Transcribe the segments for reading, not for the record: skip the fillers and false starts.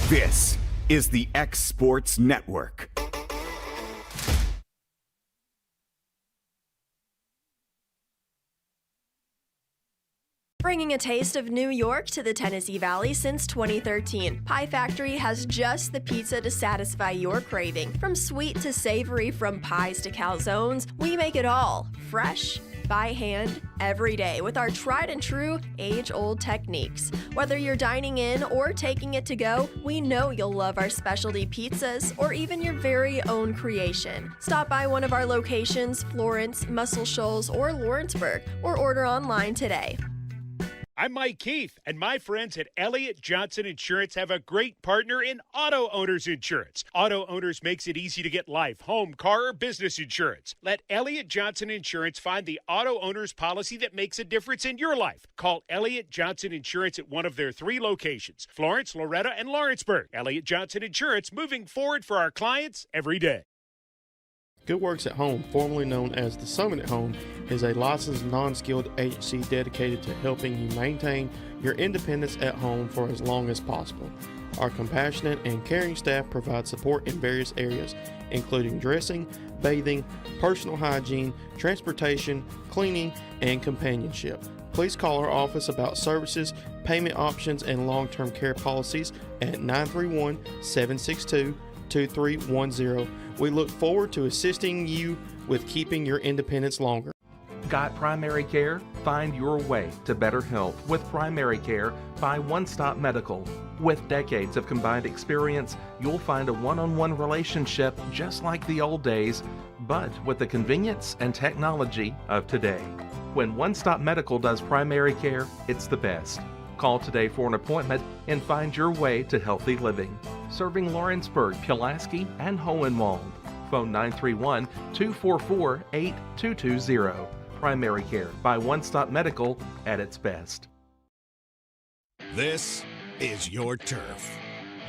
This is the X Sports Network. Bringing a taste of New York to the Tennessee Valley since 2013, Pie Factory has just the pizza to satisfy your craving. From sweet to savory, from pies to calzones, we make it all fresh, by hand, every day with our tried and true, age-old techniques. Whether you're dining in or taking it to go, we know you'll love our specialty pizzas or even your very own creation. Stop by one of our locations, Florence, Muscle Shoals, or Lawrenceburg, or order online today. I'm Mike Keith, and my friends at Elliott Johnson Insurance have a great partner in auto owners insurance. Auto owners makes it easy to get life, home, car, or business insurance. Let Elliott Johnson Insurance find the auto owner's policy that makes a difference in your life. Call Elliott Johnson Insurance at one of their 3 locations, Florence, Loretta, and Lawrenceburg. Elliott Johnson Insurance, moving forward for our clients every day. Good Works at Home, formerly known as the Summit at Home, is a licensed non-skilled agency dedicated to helping you maintain your independence at home for as long as possible. Our compassionate and caring staff provide support in various areas, including dressing, bathing, personal hygiene, transportation, cleaning, and companionship. Please call our office about services, payment options, and long-term care policies at 931-762-2310. We look forward to assisting you with keeping your independence longer. Got primary care? Find your way to better health with primary care by One Stop Medical. With decades of combined experience, you'll find a one-on-one relationship just like the old days, but with the convenience and technology of today. When One Stop Medical does primary care, it's the best. Call today for an appointment and find your way to healthy living. Serving Lawrenceburg, Pulaski, and Hohenwald. Phone 931-244-8220. Primary care by One Stop Medical at its best. This is your turf.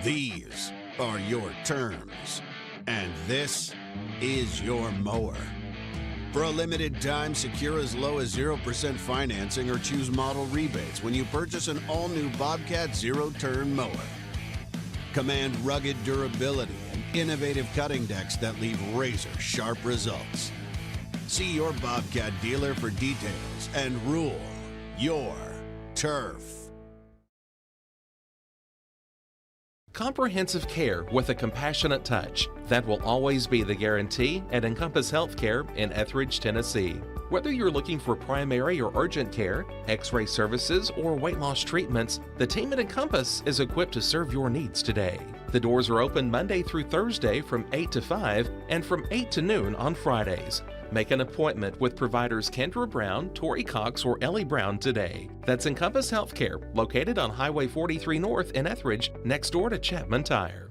These are your terms. And this is your mower. For a limited time, secure as low as 0% financing or choose model rebates when you purchase an all-new Bobcat zero-turn mower. Command rugged durability and innovative cutting decks that leave razor-sharp results. See your Bobcat dealer for details and rule your turf. Comprehensive care with a compassionate touch. That will always be the guarantee at Encompass Healthcare in Etheridge, Tennessee. Whether you're looking for primary or urgent care, x-ray services, or weight loss treatments, the team at Encompass is equipped to serve your needs today. The doors are open Monday through Thursday from 8 to 5 and from 8 to noon on Fridays. Make an appointment with providers Kendra Brown, Tori Cox, or Ellie Brown today. That's Encompass Healthcare, located on Highway 43 North in Etheridge, next door to Chapman Tire.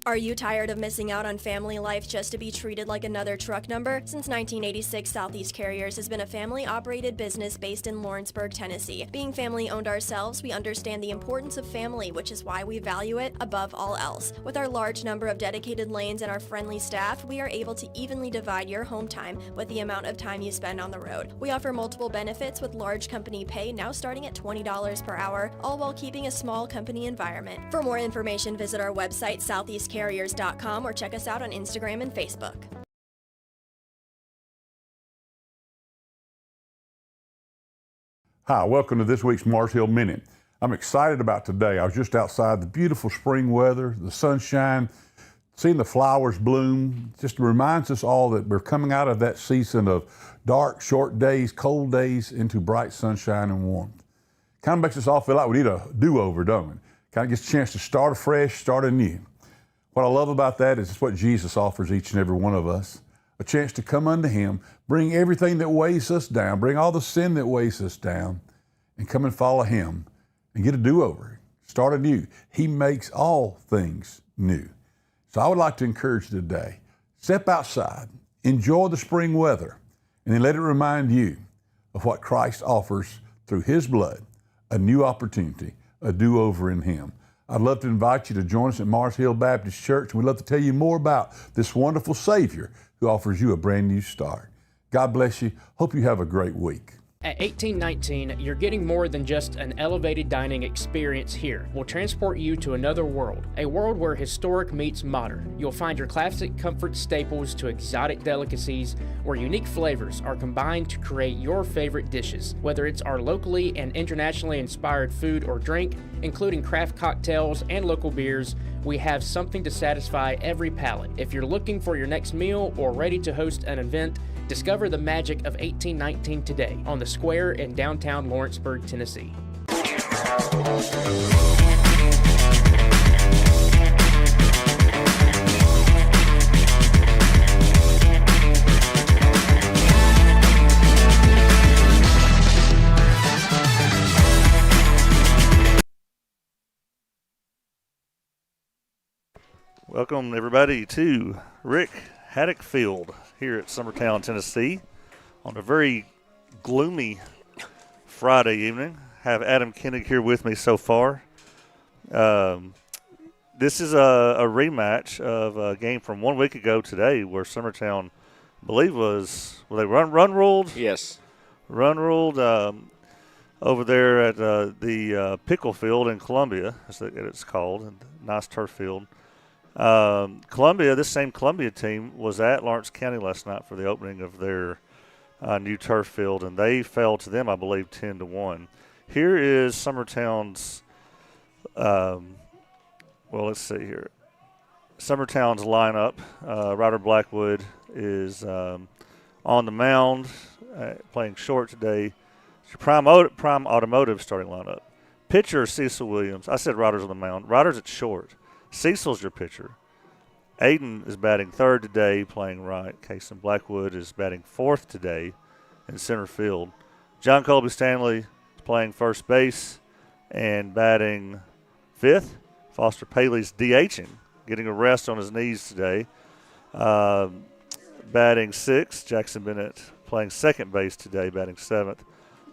Are you tired of missing out on family life just to be treated like another truck number? Since 1986, Southeast Carriers has been a family-operated business based in Lawrenceburg, Tennessee. Being family-owned ourselves, we understand the importance of family, which is why we value it above all else. With our large number of dedicated lanes and our friendly staff, we are able to evenly divide your home time with the amount of time you spend on the road. We offer multiple benefits with large company pay now starting at $20 per hour, all while keeping a small company environment. For more information, visit our website, southeastcarriers.com, or check us out on Instagram and Facebook. Hi, welcome to this week's Mars Hill Minute. I'm excited about today. I was just outside, the beautiful spring weather, the sunshine, seeing the flowers bloom. Just reminds us all that we're coming out of that season of dark, short days, cold days into bright sunshine and warmth. Kind of makes us all feel like we need a do-over, don't we? Kind of gets a chance to start afresh, start anew. What I love about that is it's what Jesus offers each and every one of us. a chance to come unto Him, bring everything that weighs us down, bring all the sin that weighs us down, and come and follow Him and get a do-over, start anew. He makes all things new. So I would like to encourage you today, step outside, enjoy the spring weather, and then let it remind you of what Christ offers through His blood, a new opportunity, a do-over in Him. I'd love to invite you to join us at Mars Hill Baptist Church. We'd love to tell you more about this wonderful Savior who offers you a brand new start. God bless you. Hope you have a great week. At 1819, you're getting more than just an elevated dining experience here. We'll transport you to another world, a world where historic meets modern. You'll find your classic comfort staples to exotic delicacies, where unique flavors are combined to create your favorite dishes. Whether it's our locally and internationally inspired food or drink, including craft cocktails and local beers, we have something to satisfy every palate. If you're looking for your next meal or ready to host an event, discover the magic of 1819 today on the Square in downtown Lawrenceburg, Tennessee. Welcome, everybody, to Rick Haddock Field here at Summertown, Tennessee, on a very gloomy Friday evening. Have Adam Kinnick here with me so far. This is a rematch of a game from 1 week ago today where Summertown, I believe, were they run ruled? Yes. Run ruled over there at the Pickle Field in Columbia, as it's called, a nice turf field. Columbia, this same Columbia team was at Lawrence County last night for the opening of their new turf field, and they fell to them, I believe, 10-1. Here is Summertown's, let's see here. Summertown's lineup. Ryder Blackwood is on the mound, playing short today. It's your Prime Automotive starting lineup. Pitcher, Cecil Williams. I said Ryder's on the mound. Ryder's at short. Cecil's your pitcher. Aiden is batting third today, playing right. Cason Blackwood is batting fourth today in center field. John Colby Stanley is playing first base and batting fifth. Foster Paley's DHing, getting a rest on his knees today. Batting sixth. Jackson Bennett playing second base today, batting seventh.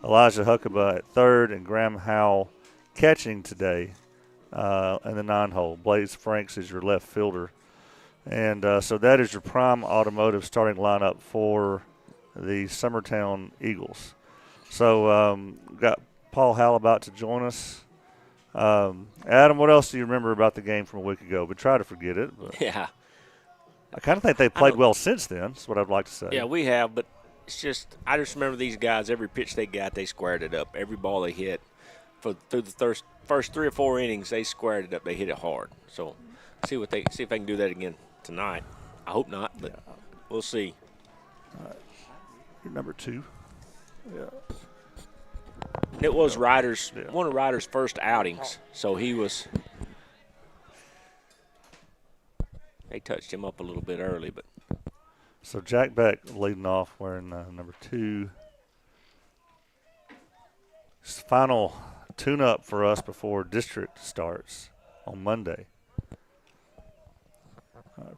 Elijah Huckabee at third, and Graham Howell catching today. And the 9-hole. Blaze Franks is your left fielder. And so that is your Prime Automotive starting lineup for the Summertown Eagles. So we've got Paul Howell about to join us. Adam, what else do you remember about the game from a week ago? We try to forget it. But Yeah. I kind of think they've played well since then. That's what I'd like to say. Yeah, we have, but it's just I just remember these guys, every pitch they got, they squared it up. Every ball they hit through the first 3 or 4 innings, they squared it up. They hit it hard. So see if they can do that again tonight. I hope not, but we'll see. You're number 2. Yeah. And it was one of Ryder's first outings, so they touched him up a little bit early, but. So Jack Beck leading off wearing number 2. Final tune-up for us before district starts on Monday.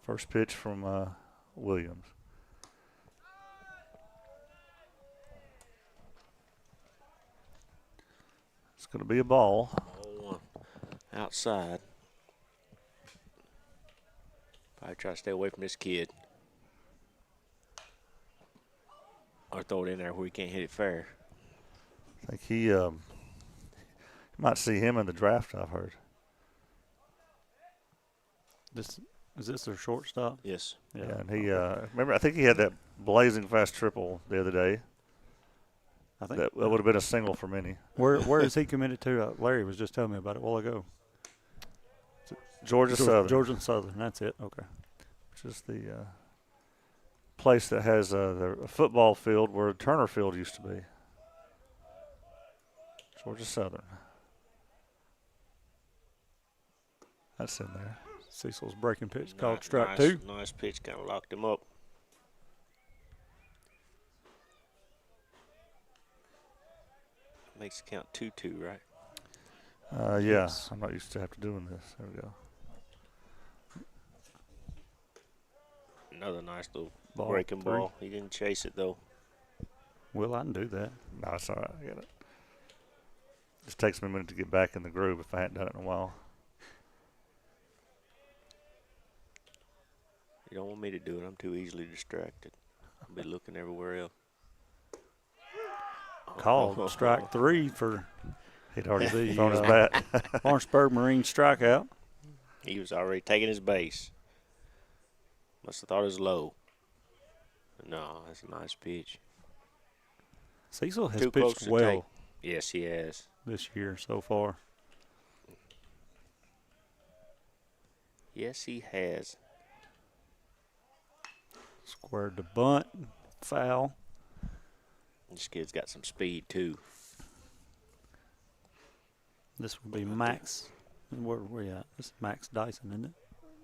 First pitch from Williams. It's going to be a ball. Outside. Probably try to stay away from this kid. Or throw it in there where he can't hit it fair. I think he might see him in the draft, I've heard. Is this their shortstop? Yes. Yeah, and he remember, I think he had that blazing fast triple the other day. I think that would have been a single for many. Where is he committed to? Larry was just telling me about it a while ago. Georgia Southern. Georgia Southern, that's it. Okay. Which is the place that has the football field where Turner Field used to be. Georgia Southern. That's in there. Cecil's breaking pitch called strike 2. Nice pitch, kind of locked him up. makes the count 2-2, right? Yeah, I'm not used to have to doing this. There we go. Another nice little Ball, breaking 3. ball. He didn't chase it, though. Will, I can do that. No, it's all right. I got it. Just takes me a minute to get back in the groove if I hadn't done it in a while. You don't want me to do it. I'm too easily distracted. I'll be looking everywhere else. Called strike 3 for He'd already the thrown his bat. Lawrenceburg Marine strikeout. He was already taking his base. Must have thought it was low. No, that's a nice pitch. Cecil has Too close pitched to well take. Yes, he has. this year so far. Yes, he has. Squared the bunt, foul. This kid's got some speed, too. This would be Max. Where are we at? This is Max Dyson, isn't it?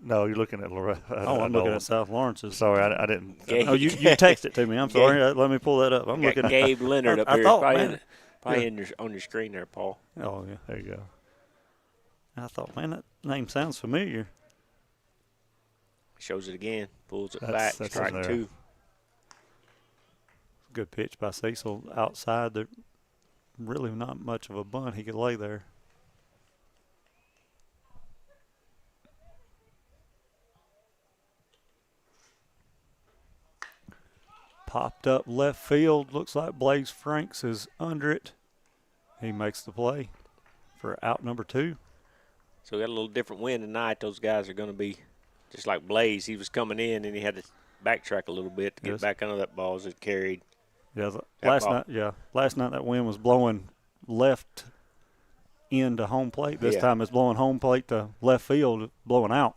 No, you're looking at Loretta. Oh, I'm looking at South Lawrence's. Sorry, I didn't. Oh, you texted it to me. I'm sorry. Let me pull that up. I'm looking at Gabe Leonard up I here. thought, Probably on your screen there, Paul. Oh, yeah. There you go. I thought, man, that name sounds familiar. Shows it again. Pulls it That's back. in Strike there. 2. Good pitch by Cecil outside. There really not much of a bunt he could lay there. Popped up left field. Looks like Blaze Franks is under it. He makes the play for out number 2. So we got a little different wind tonight. Those guys are going to be just like Blaze. He was coming in, and he had to backtrack a little bit to get back under that ball as it carried. Yeah, last night that wind was blowing left into home plate. This time it's blowing home plate to left field, blowing out.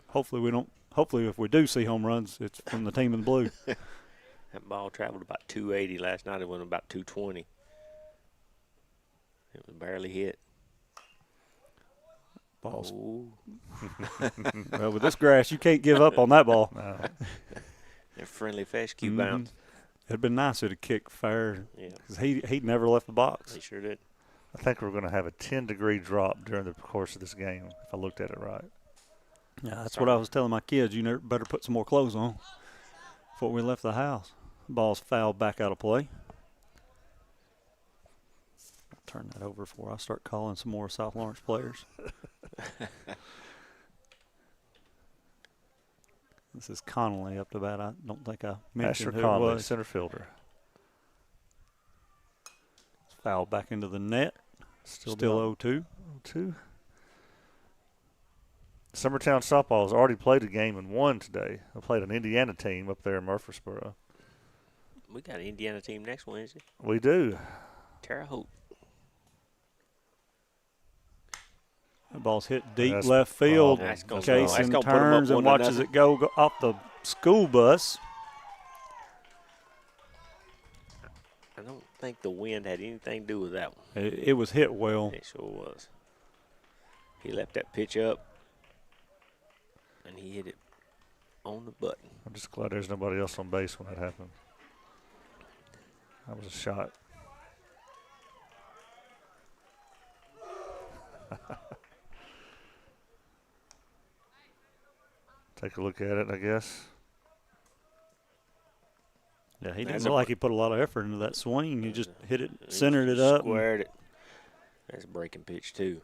Hopefully if we do see home runs, it's from the team in blue. That ball traveled about 280 last night. It went about 220. It was barely hit. Balls. Oh. Well, with this grass, you can't give up on that ball. No. They're friendly fescue bounce. It'd been nice to kick fair. Yeah. Because he'd never left the box. They sure did. I think we're going to have a 10-degree drop during the course of this game, if I looked at it right. Yeah, that's what I was telling my kids. You better put some more clothes on before we left the house. Ball's fouled back out of play. I'll turn that over before I start calling some more South Lawrence players. This is Connolly up to bat. I don't think I mentioned Asher who Conley, it was. center fielder. Foul back into the net. Still 0-2. 0-2. Summertown softball has already played a game and won today. They played an Indiana team up there in Murfreesboro. We got an Indiana team next Wednesday. We do. Terre Haute. That ball's hit deep That's left field. That's gonna Cason put 'em up turns and 1-0. watches it go off the school bus. I don't think the wind had anything to do with that one. It was hit well. It sure was. He left that pitch up, and he hit it on the button. I'm just glad there's nobody else on base when that happened. That was a shot. Take a look at it, I guess. Yeah, he didn't look like he put a lot of effort into that swing. He just hit it, centered it up. Squared it. That's a breaking pitch, too.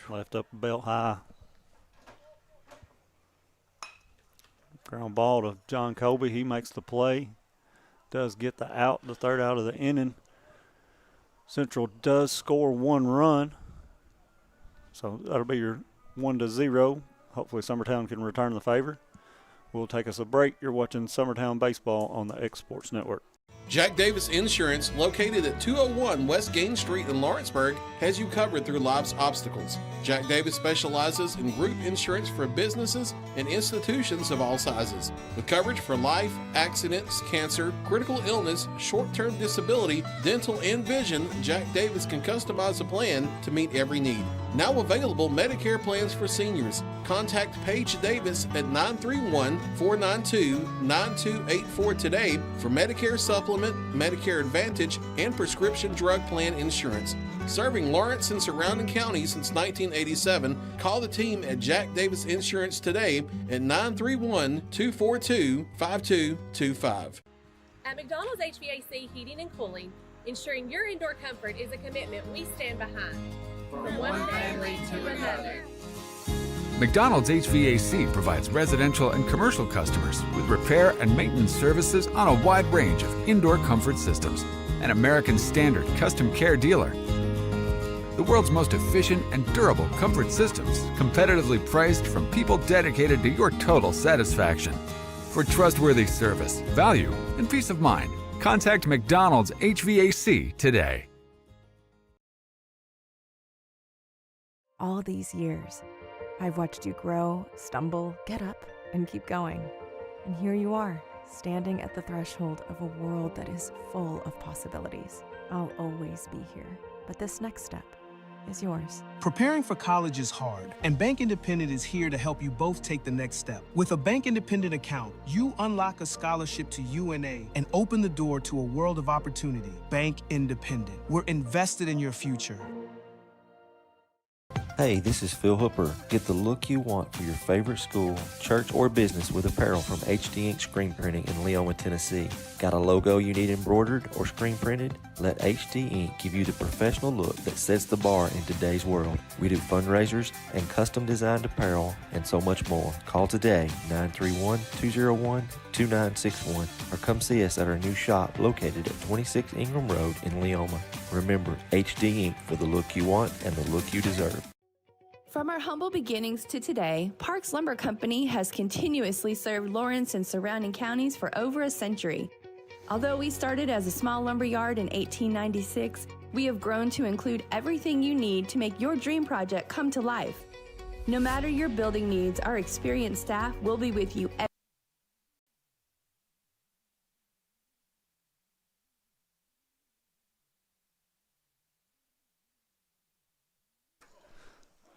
Left up belt high. Ground ball to John Colby. He makes the play. Does get the out, the third out of the inning. Central does score 1 run. So that'll be your 1-0. Hopefully Summertown can return the favor. We'll take us a break. You're watching Summertown Baseball on the X Sports Network. Jack Davis Insurance, located at 201 West Gain Street in Lawrenceburg, has you covered through life's obstacles. Jack Davis specializes in group insurance for businesses and institutions of all sizes. With coverage for life, accidents, cancer, critical illness, short-term disability, dental, and vision, Jack Davis can customize a plan to meet every need. Now available Medicare plans for seniors. Contact Paige Davis at 931-492-9284 today for Medicare Supplement, Medicare Advantage, and prescription drug plan insurance. Serving Lawrence and surrounding counties since 1987, call the team at Jack Davis Insurance today at 931-242-5225. At McDonald's HVAC Heating and Cooling, ensuring your indoor comfort is a commitment we stand behind. From one family to another. McDonald's HVAC provides residential and commercial customers with repair and maintenance services on a wide range of indoor comfort systems. An American Standard custom care dealer. The world's most efficient and durable comfort systems, competitively priced from people dedicated to your total satisfaction. For trustworthy service, value, and peace of mind, contact McDonald's HVAC today. All these years, I've watched you grow, stumble, get up, and keep going. And here you are, standing at the threshold of a world that is full of possibilities. I'll always be here, but this next step is yours. Preparing for college is hard, and Bank Independent is here to help you both take the next step. With a Bank Independent account, you unlock a scholarship to UNA and open the door to a world of opportunity. Bank Independent. We're invested in your future. Hey, this is Phil Hooper. Get the look you want for your favorite school, church, or business with apparel from HD Ink Screen Printing in Leoma, Tennessee. Got a logo you need embroidered or screen printed? Let HD Ink give you the professional look that sets the bar in today's world. We do fundraisers and custom designed apparel and so much more. Call today, 931-201-2961, or come see us at our new shop located at 26 Ingram Road in Leoma. Remember, HD Ink for the look you want and the look you deserve. From our humble beginnings to today, Parks Lumber Company has continuously served Lawrence and surrounding counties for over a century. Although we started as a small lumber yard in 1896, we have grown to include everything you need to make your dream project come to life. No matter your building needs, our experienced staff will be with you every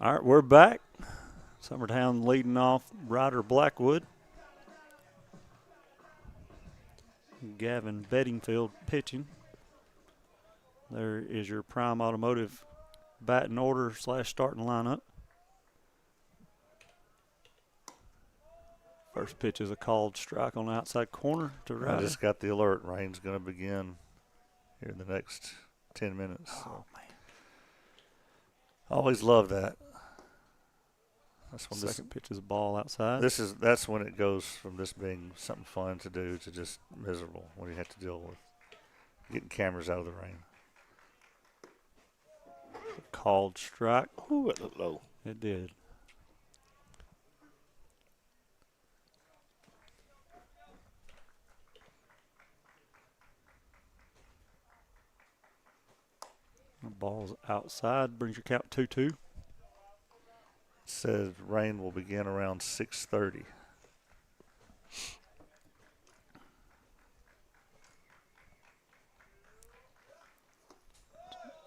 All right, we're back. Summertown leading off Ryder Blackwood. Gavin Bedingfield pitching. There is your Prime Automotive batting order / starting lineup. First pitch is a called strike on the outside corner to Ryder. I just got the alert. Rain's going to begin here in the next 10 minutes. Oh, man. I always love that. That's when Second pitch is a ball outside. That's when it goes from this being something fun to do to just miserable when you have to deal with getting cameras out of the rain. Called strike. Ooh, it looked low. It did. The ball's outside, brings your count 2-2. Said rain will begin around 6:30.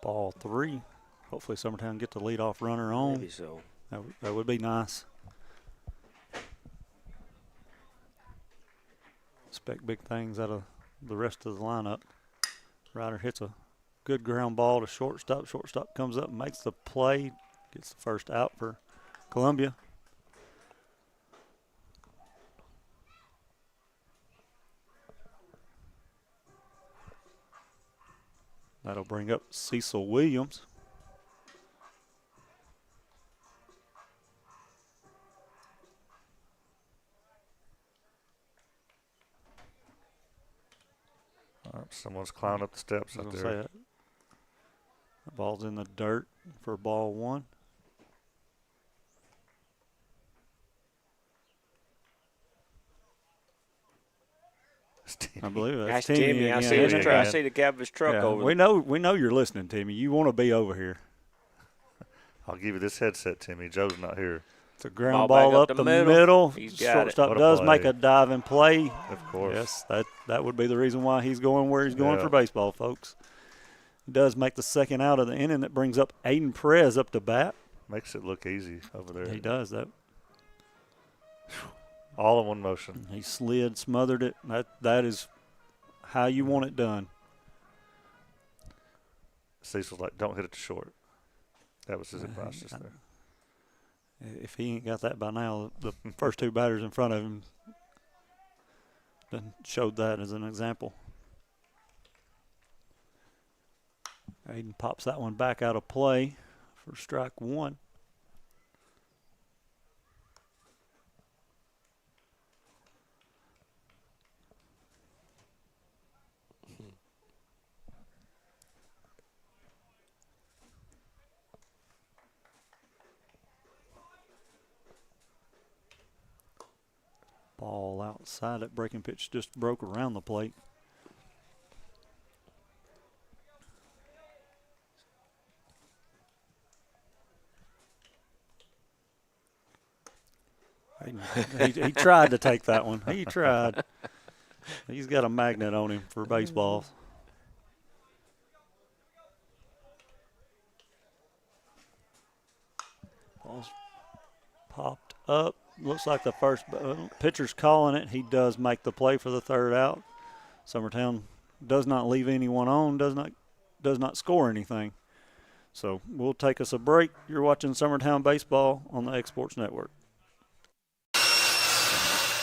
Ball 3. Hopefully Summertown get the leadoff runner on. Maybe so. That would be nice. Expect big things out of the rest of the lineup. Ryder hits a good ground ball to shortstop. Shortstop comes up and makes the play. Gets the first out for Columbia. That'll bring up Cecil Williams. All right, someone's climbing up the steps out there. The ball's in the dirt for ball 1. I believe That's Timmy. Timmy. I again, see his isn't it? truck. I see the cab of his truck Yeah, over we there. know you're listening, Timmy. You want to be over here. I'll give you this headset, Timmy. Joe's not here. It's a ground Ball back ball up the middle. He's got it. Shortstop What a does play. make a diving play. Of course. Yes, that would be the reason why he's going where he's going for baseball, folks. He does make the second out of the inning. That brings up Aiden Perez up to bat. Makes it look easy over there. He does that. All in one motion. He slid, smothered it. That is how you want it done. Cecil's like, don't hit it to short. That was his advice just there. If he ain't got that by now, the first two batters in front of him showed that as an example. Aiden pops that one back out of play for strike one. Ball outside. That breaking pitch just broke around the plate. He tried to take that one. He tried. He's got a magnet on him for baseballs. Ball's popped up. Looks like the first pitcher's calling it. He does make the play for the third out. Summertown does not leave anyone on, does not score anything. So we'll take us a break. You're watching Summertown Baseball on the X Sports Network.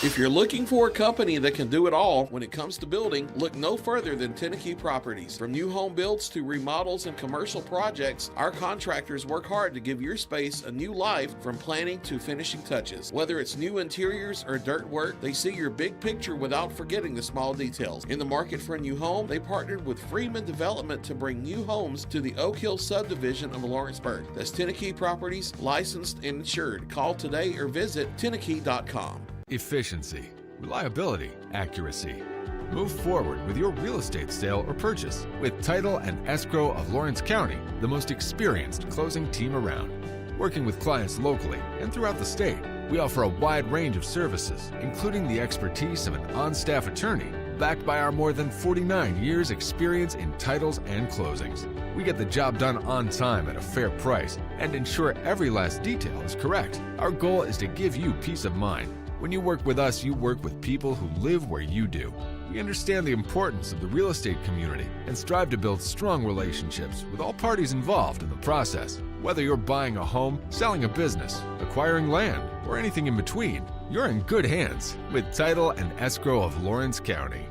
If you're looking for a company that can do it all when it comes to building, look no further than Tennessee Properties. From new home builds to remodels and commercial projects, our contractors work hard to give your space a new life from planning to finishing touches. Whether it's new interiors or dirt work, they see your big picture without forgetting the small details. In the market for a new home, they partnered with Freeman Development to bring new homes to the Oak Hill subdivision of Lawrenceburg. That's Tennessee Properties, licensed and insured. Call today or visit tennessee.com. Efficiency, reliability, accuracy. Move forward with your real estate sale or purchase with Title and Escrow of Lawrence County, the most experienced closing team around. Working with clients locally and throughout the state, we offer a wide range of services, including the expertise of an on-staff attorney, backed by our more than 49 years experience in titles and closings. We get the job done on time at a fair price and ensure every last detail is correct. Our goal is to give you peace of mind. When you work with us, you work with people who live where you do. We understand the importance of the real estate community and strive to build strong relationships with all parties involved in the process. Whether you're buying a home, selling a business, acquiring land, or anything in between, you're in good hands with Title and Escrow of Lawrence County.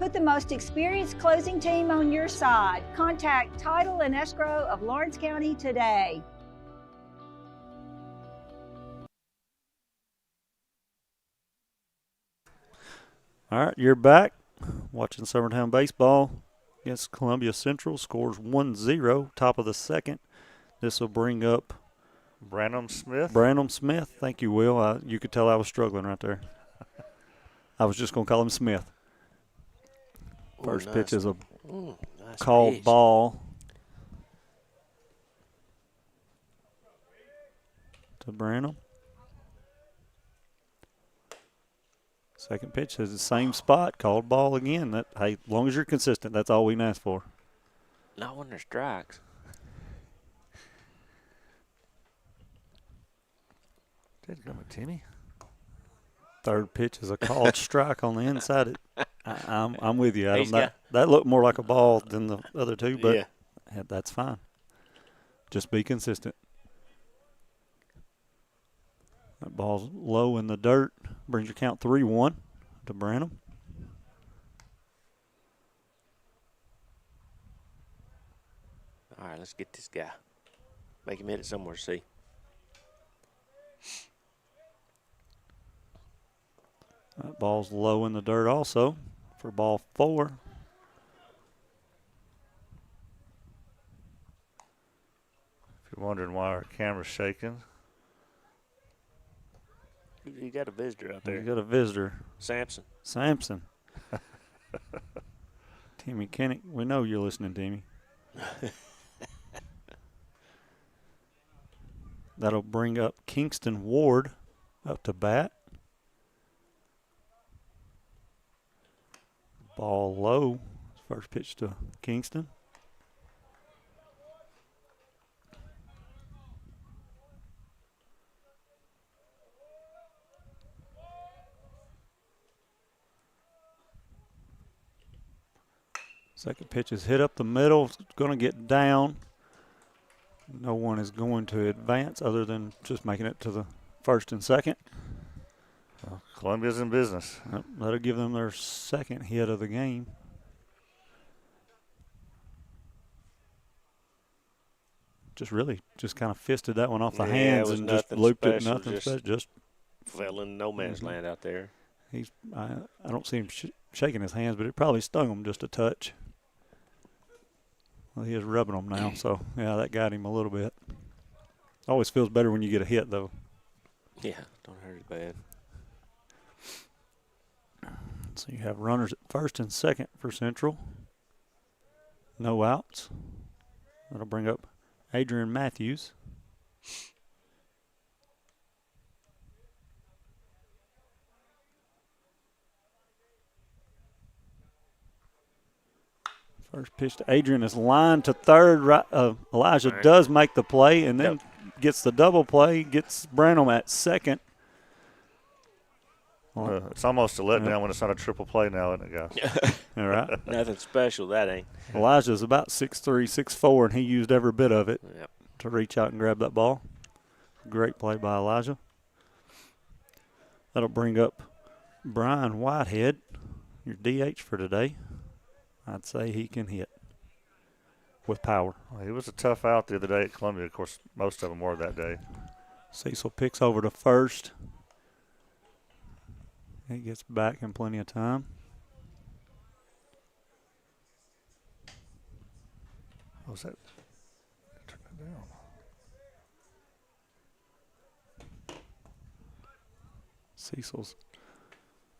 Put the most experienced closing team on your side. Contact Title and Escrow of Lawrence County today. All right, you're back watching Summertown Baseball against Columbia Central. Scores 1-0, top of the second. This will bring up Branham Smith. Branham Smith. Thank you, Will. You could tell I was struggling right there. I was just going to call him Smith. First pitch is a nice called pitch. Ball to Branham. Second pitch is the same spot, called ball again. That, hey, as long as you're consistent, that's all we can ask for. Not when there's strikes. Did come with Timmy. Third pitch is a called strike on the inside. I'm with you, Adam. He's got- That looked more like a ball than the other two, but Yeah. that's fine. Just be consistent. That ball's low in the dirt. Brings your count 3-1 to Branham. All right, let's get this guy. Make him hit it somewhere, see. That ball's low in the dirt also for ball 4. If you're wondering why our camera's shaking. You got a visitor out there. You got a visitor. Sampson. Sampson. Timmy Kinnick, we know you're listening, Timmy. That'll bring up Kingston Ward up to bat. Ball low. First pitch to Kingston. Second pitch is hit up the middle. It's going to get down. No one is going to advance other than just making it to the first and second. Well, Columbia's in business. Yep, that'll give them their second hit of the game. Just kind of fisted that one off the hands and just looped it. Nothing special. Just fell in no man's land out there. I don't see him shaking his hands, but it probably stung him just a touch. Well, he is rubbing them now, so yeah, that got him a little bit. Always feels better when you get a hit, though. Yeah, don't hurt it bad. So you have runners at first and second for Central. No outs. That'll bring up Adrian Matthews. First pitch to Adrian is lined to third. Elijah does make the play and then gets the double play, gets Branham at second. It's almost a letdown when it's not a triple play now, isn't it, guys? All right. Nothing special, that ain't. Elijah's about 6'3", 6'4", and he used every bit of it to reach out and grab that ball. Great play by Elijah. That'll bring up Brian Whitehead, your DH for today. I'd say he can hit with power. Well, he was a tough out the other day at Columbia. Of course, most of them were that day. Cecil picks over to first. He gets back in plenty of time. What was that? Turn that down. Cecil's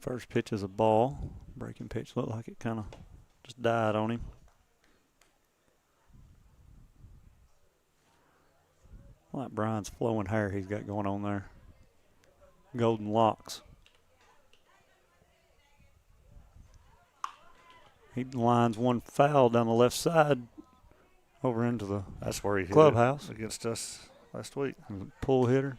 first pitch is a ball. Breaking pitch looked like it kind of just died on him. I like Brian's flowing hair he's got going on there. Golden locks. He lines one foul down the left side over into the That's where he clubhouse hit it against us last week. Pull hitter.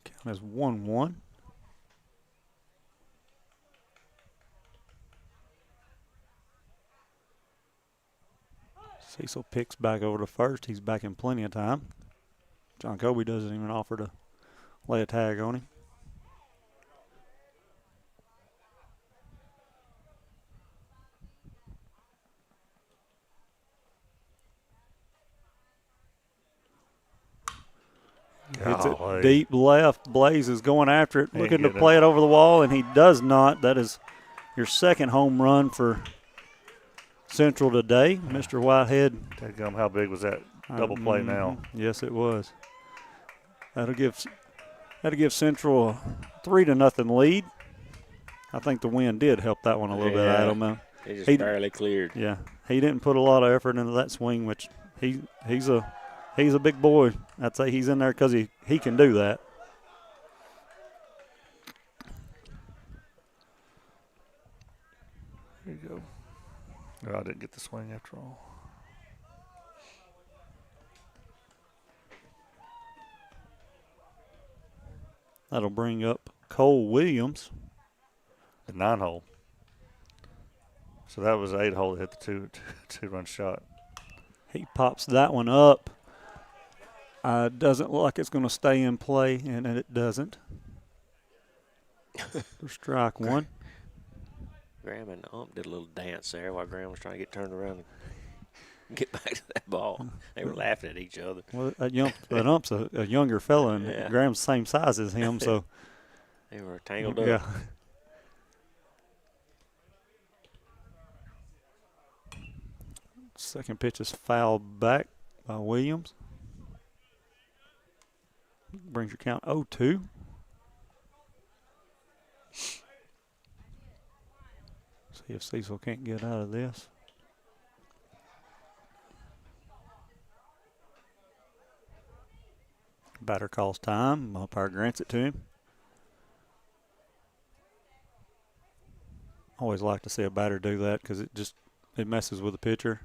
Count as 1-1. Cecil picks back over to first. He's back in plenty of time. John Colby doesn't even offer to lay a tag on him. Hits it deep left. Blaze is going after it, looking to play it over the wall, and he does not. That is your second home run for Central today, Mr. Whitehead. How big was that double play now? Yes, it was. That'll give Central a 3-0 lead. I think the wind did help that one a little bit. I don't know. He just barely cleared. Yeah, he didn't put a lot of effort into that swing, which he's a big boy. I'd say he's in there because he can do that. There you go. Oh, I didn't get the swing after all. That'll bring up Cole Williams. The 9-hole. So that was 8-hole that hit the two-run shot. He pops that one up. Doesn't look like it's going to stay in play, and it doesn't. For strike one. Graham and Ump did a little dance there while Graham was trying to get turned around and get back to that ball. They were laughing at each other. Well, Ump's a younger fella, and Graham's the same size as him, so. They were tangled up. Yeah. Second pitch is fouled back by Williams. Brings your count 0-2. See if Cecil can't get out of this. Batter calls time. Umpire grants it to him. Always like to see a batter do that because it messes with the pitcher.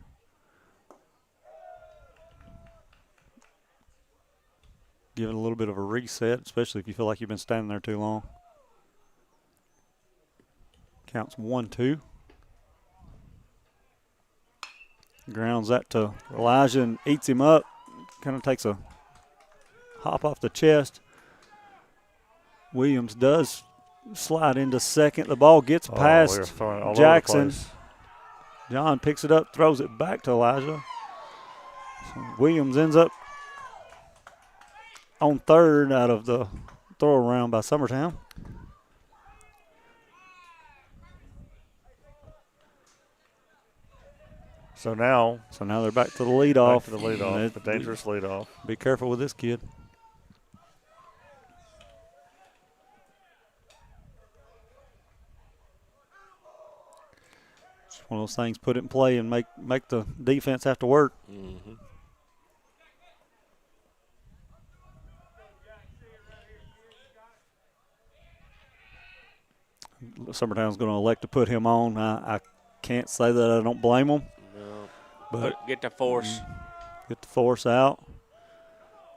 Give it a little bit of a reset, especially if you feel like you've been standing there too long. Counts 1-2. Grounds that to Elijah and eats him up. Kind of takes a hop off the chest. Williams does slide into second. The ball gets past Jackson. John picks it up, throws it back to Elijah. So Williams ends up on third out of the throw around by Summertown. So now they're back to the leadoff. Back to the leadoff, the dangerous leadoff. Be careful with this kid. It's one of those things, put it in play and make the defense have to work. Mm-hmm. Summertown's going to elect to put him on. I can't say that I don't blame him. No. But Get the force. Get the force out.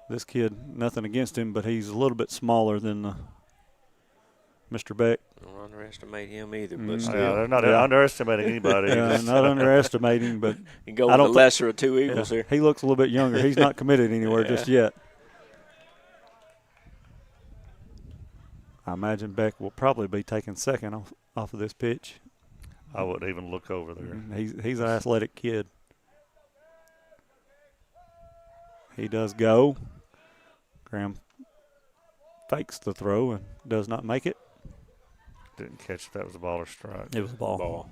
This kid, nothing against him, but he's a little bit smaller than Mr. Beck. Don't underestimate him either, but still. Yeah, they're not underestimating anybody. Yeah, not underestimating, but you go with the lesser of two evils here. He looks a little bit younger. He's not committed anywhere just yet. I imagine Beck will probably be taking second off of this pitch. I wouldn't even look over there. He's an athletic kid. He does go. Graham fakes the throw and does not make it. Didn't catch if that was a ball or strike. It was a ball.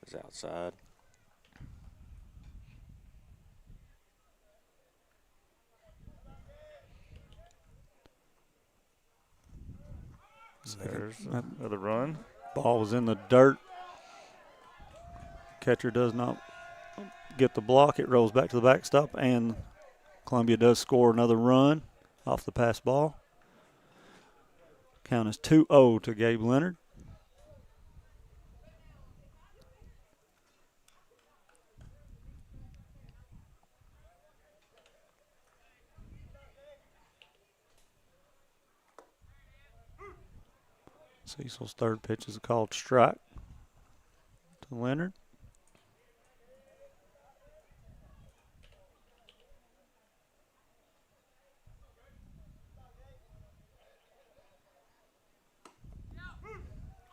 It's outside. There's another run. Ball was in the dirt. Catcher does not get the block. It rolls back to the backstop, and Columbia does score another run off the pass ball. Count is 2-0 to Gabe Leonard. Cecil's third pitch is a called strike to Leonard.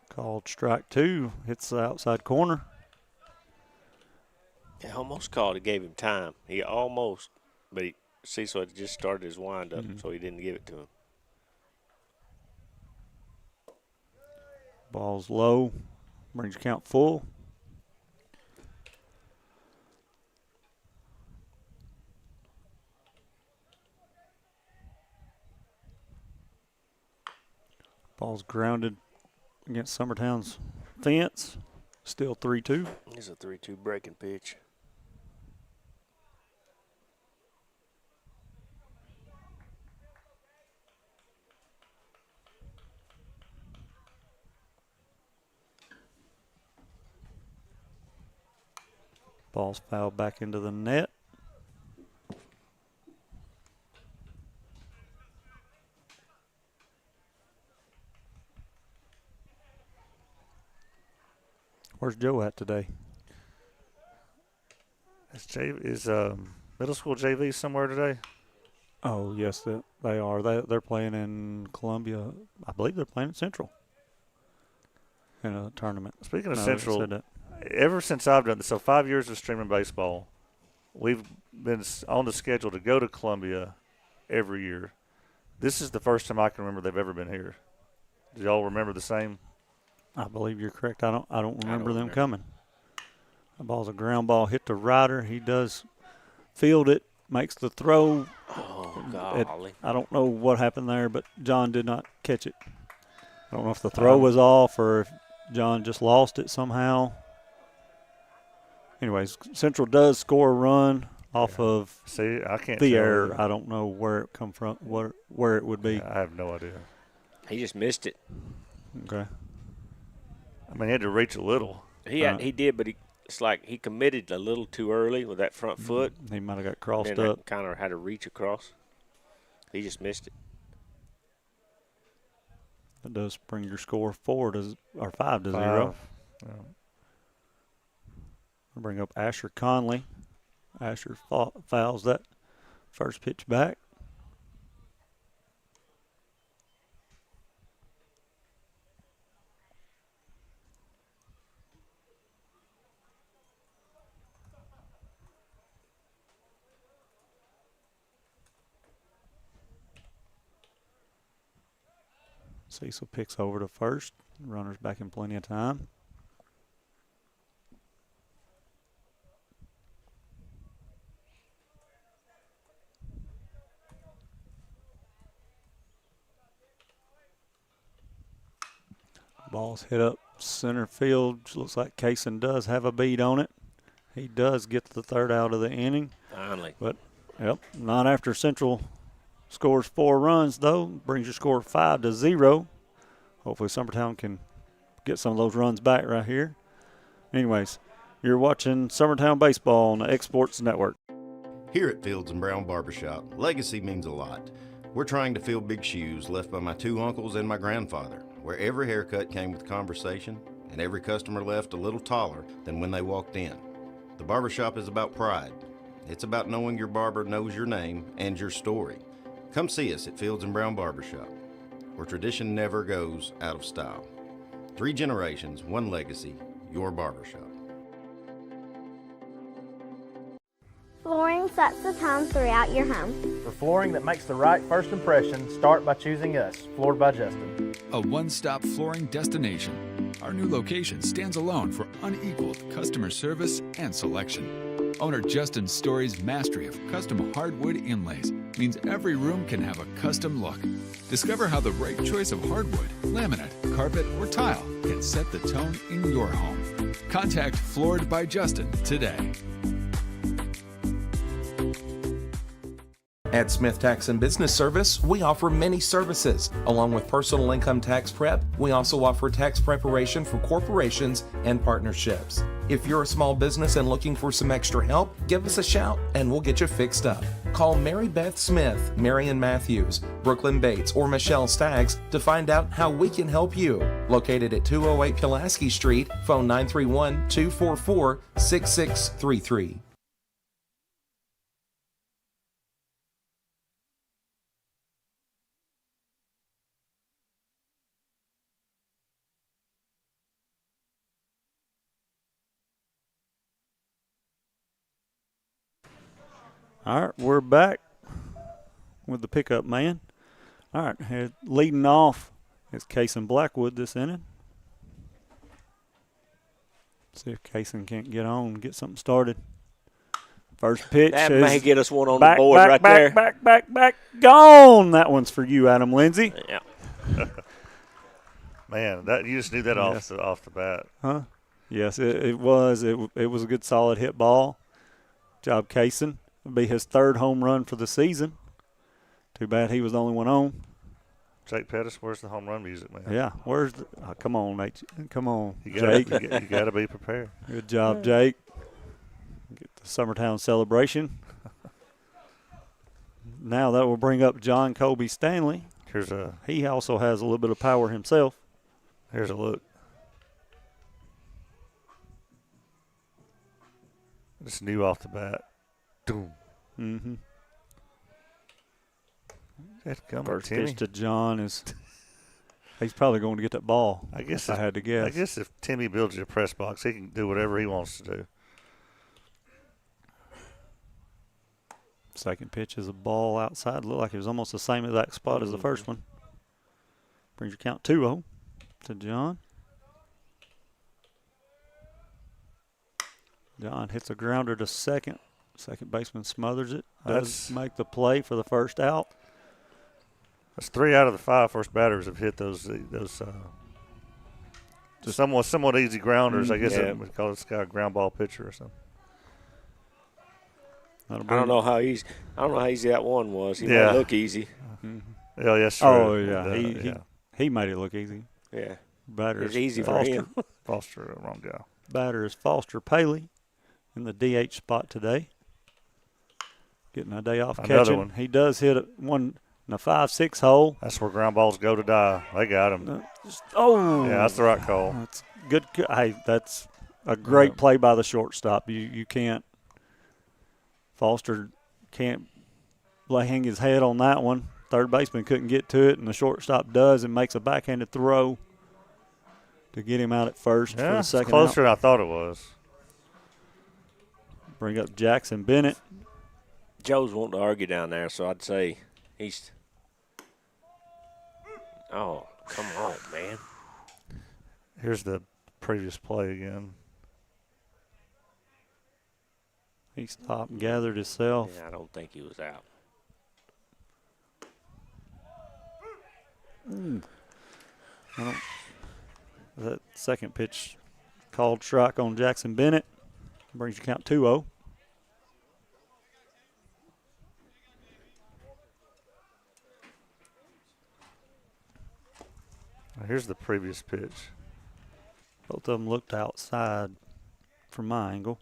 Called strike two, hits the outside corner. He almost called it, gave him time. He almost, but Cecil had just started his windup, so he didn't give it to him. Ball's low, brings your count full. Ball's grounded against Summertown's fence. Still 3-2. It's a 3-2 breaking pitch. Ball's fouled back into the net. Where's Joe at today? Is middle school JV somewhere today? Oh, yes, they are. They're playing in Columbia. I believe they're playing at Central in a tournament. Speaking of Central, ever since I've done this, so 5 years of streaming baseball, we've been on the schedule to go to Columbia every year. This is the first time I can remember they've ever been here. Do y'all remember the same? I believe you're correct. I don't remember them coming. The ball's a ground ball, hit the rider. He does field it, makes the throw. Oh, golly. I don't know what happened there, but John did not catch it. I don't know if the throw was off or if John just lost it somehow. Anyways, Central does score a run off of I can't the tell error. either. I don't know where it come from, where it would be. I have no idea. He just missed it. Okay. I mean, he had to reach a little. He did, but it's like he committed a little too early with that front foot. He might have got crossed then up. Kind of had to reach across. He just missed it. That does bring your score 5 to 0. Yeah. I'll bring up Asher Conley. Asher fouls that first pitch back. Cecil picks over to first. Runner's back in plenty of time. Ball's hit up center field. Looks like Kaysen does have a beat on it. He does get the third out of the inning. Finally. But, not after Central scores 4 runs, though. Brings your score 5 to 0. Hopefully Summertown can get some of those runs back right here. Anyways, you're watching Summertown Baseball on the Exports Network. Here at Fields and Brown Barbershop, legacy means a lot. We're trying to fill big shoes left by my 2 uncles and my grandfather, where every haircut came with conversation and every customer left a little taller than when they walked in. The barbershop is about pride. It's about knowing your barber knows your name and your story. Come see us at Fields and Brown Barbershop, where tradition never goes out of style. 3 generations, 1 legacy, your barbershop. Flooring sets the tone throughout your home. For flooring that makes the right first impression, start by choosing us, Floored by Justin. A one-stop flooring destination. Our new location stands alone for unequaled customer service and selection. Owner Justin Story's mastery of custom hardwood inlays means every room can have a custom look. Discover how the right choice of hardwood, laminate, carpet, or tile can set the tone in your home. Contact Floored by Justin today. At Smith Tax and Business Service, we offer many services. Along with personal income tax prep, we also offer tax preparation for corporations and partnerships. If you're a small business and looking for some extra help, give us a shout and we'll get you fixed up. Call Mary Beth Smith, Marion Matthews, Brooklyn Bates, or Michelle Staggs to find out how we can help you. Located at 208 Pulaski Street, phone 931-244-6633. All right, we're back with the pickup man. All right, leading off is Kaysen Blackwood this inning. See if Kaysen can't get on and get something started. First pitch. That is may get us one on the board right there. Back. Gone. That one's for you, Adam Lindsay. Yeah. Man, you just knew that off the bat. Huh? Yes, it was. It was a good, solid hit ball. Job, Kaysen. It'll be his 3rd home run for the season. Too bad he was the only one on. Jake Pettis, where's the home run music, man? Yeah, where's the come on, mate. Come on, Jake. Jake. You got to be prepared. Good job, Jake. Get the Summertown celebration. Now that will bring up John Colby Stanley. He also has a little bit of power himself. Here's a look. Just knew off the bat. Doom. Mm-hmm. First pitch to John is he's probably going to get that ball. I had to guess. I guess if Timmy builds you a press box, he can do whatever he wants to do. Second pitch is a ball outside. Looked like it was almost the same exact spot as the first one. Brings your count 2-0 to John. John hits a grounder to second. Second baseman smothers it. Does make the play for the first out. That's 3 out of the 5 first batters have hit those somewhat easy grounders. I guess we call this guy a ground ball pitcher or something. I don't know how easy that one was. He made it look easy. Yeah, yes, true. Oh yeah, he made it look easy. Yeah, batter it's is easy for him. Foster, wrong guy. Batter is Foster Paley in the DH spot today. Getting a day off Another catching. one. He does hit one in a 5-6 hole. That's where ground balls go to die. They got him. Yeah, that's the right call. That's good. Hey, that's a great play by the shortstop. You can't. Foster can't hang his head on that one. Third baseman couldn't get to it, and the shortstop does and makes a backhanded throw to get him out at first for the second out. It's closer than I thought it was. Bring up Jackson Bennett. Joe's wanting to argue down there, so I'd say he's. Oh, come on, man. Here's the previous play again. He stopped and gathered himself. Yeah, I don't think he was out. That second pitch called strike on Jackson Bennett. Brings you count 2-0. Here's the previous pitch. Both of them looked outside from my angle.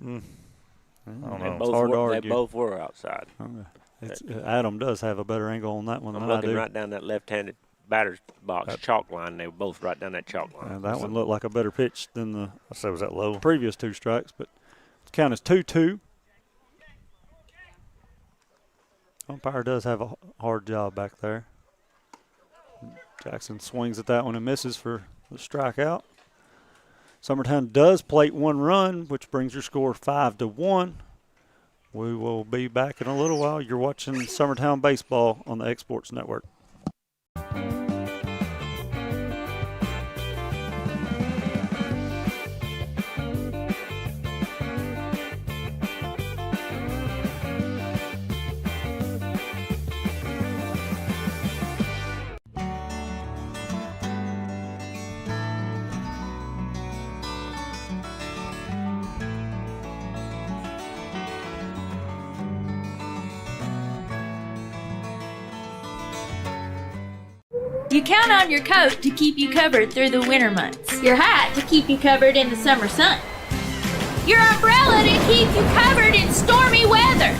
I don't know. They both were outside. Adam does have a better angle on that one I'm than I looking do. right down that left-handed batter's box chalk line. They were both right down that chalk line. That one looked like a better pitch than the was that low? Previous 2 strikes, but the count is 2-2. Umpire does have a hard job back there. Jackson swings at that one and misses for the strikeout. Summertown does plate 1 run, which brings your score 5-1. We will be back in a little while. You're watching Summertown Baseball on the Exports Network. You count on your coat to keep you covered through the winter months, your hat to keep you covered in the summer sun, your umbrella to keep you covered in stormy weather.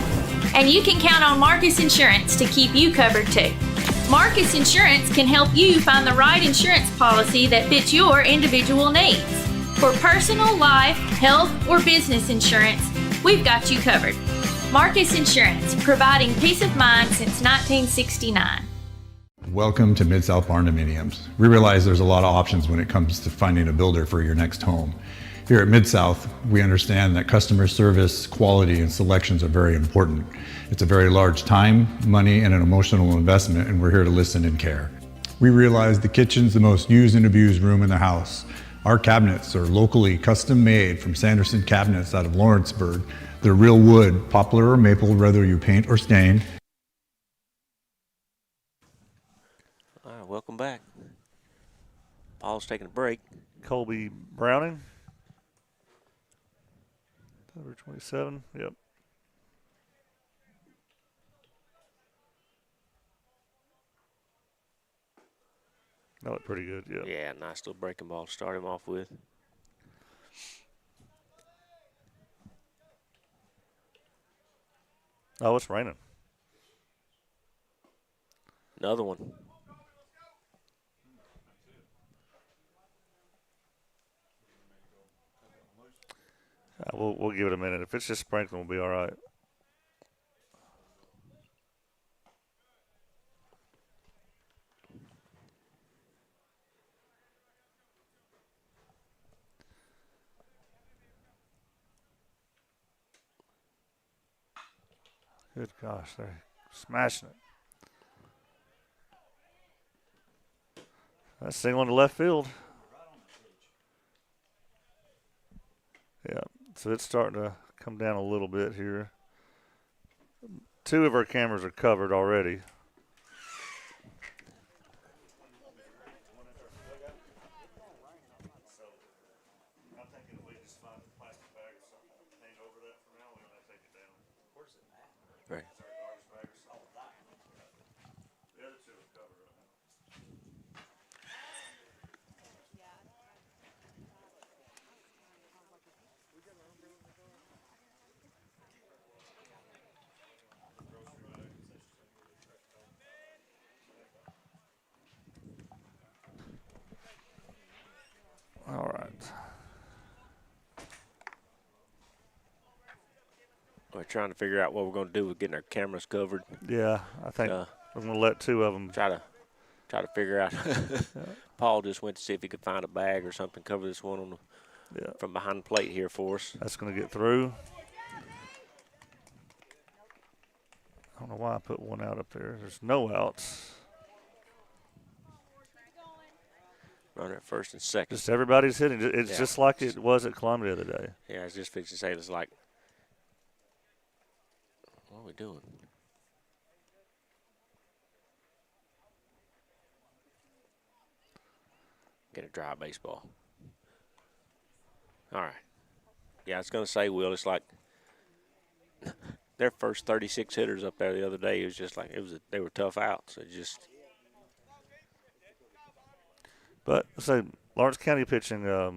And you can count on Marcus Insurance to keep you covered too. Marcus Insurance can help you find the right insurance policy that fits your individual needs. For personal, life, health, or business insurance, we've got you covered. Marcus Insurance, providing peace of mind since 1969. Welcome to Mid-South Barndominiums. We realize there's a lot of options when it comes to finding a builder for your next home. Here at Mid-South, we understand that customer service, quality, and selections are very important. It's a very large time, money, and an emotional investment, and we're here to listen and care. We realize the kitchen's the most used and abused room in the house. Our cabinets are locally custom made from Sanderson Cabinets out of Lawrenceburg. They're real wood, poplar or maple, whether you paint or stain. Welcome back. Paul's taking a break. Colby Browning. Number 27. Yep. That looked pretty good, yeah. Yeah, nice little breaking ball to start him off with. Oh, it's raining. Another one. We'll give it a minute. If it's just sprinkling, we'll be all right. Good gosh, they're smashing it. That's single into left field. Yeah, so it's starting to come down a little bit here. 2 of our cameras are covered already. Right. All right. We're trying to figure out what we're going to do with getting our cameras covered. Yeah, I think I'm going to let 2 of them try to figure out. Paul just went to see if he could find a bag or something, cover this one on the, from behind the plate here for us. That's going to get through. I don't know why I put one out up there. There's no outs. Runner at first and second. Just everybody's hitting. It's just like it was at Columbia the other day. Yeah, I was just fixing to say it's like, what are we doing? Get a dry baseball. All right. Yeah, I was going to say, Will, it's like their first 36 hitters up there the other day. It was just like they were tough outs. It just. But say Lawrence County pitching. I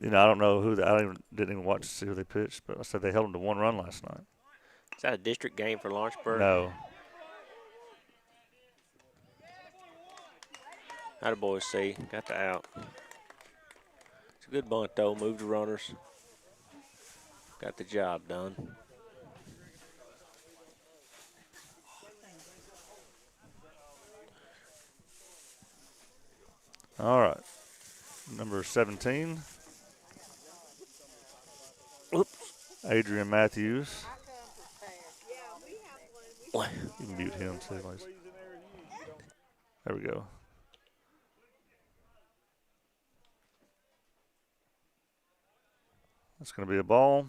don't know who. Didn't even watch to see who they pitched. But I said they held them to 1 run last night. Is that a district game for Lawrenceburg? No. Attaboy, C. Got the out. It's a good bunt, though. Moved the runners. Got the job done. All right. Number 17. Oops. Adrian Matthews. You can mute him too. There we go. That's going to be a ball.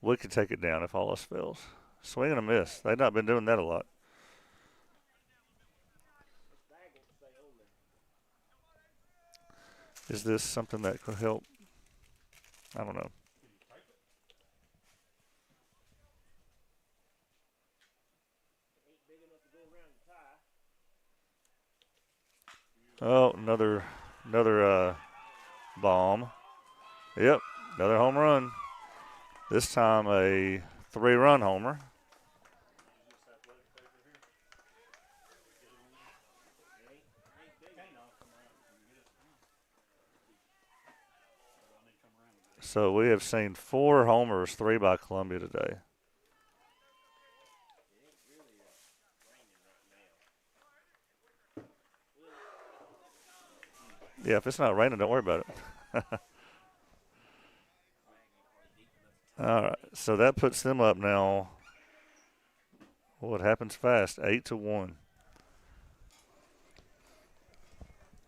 We could take it down if all else fails. Swing and a miss. They've not been doing that a lot. Is this something that could help? I don't know. Oh, another bomb. Yep, another home run. This time a 3-run homer. So we have seen 4 homers, 3 by Columbia today. Yeah, if it's not raining, don't worry about it. All right, so that puts them up now. Well, it happens fast, 8-1.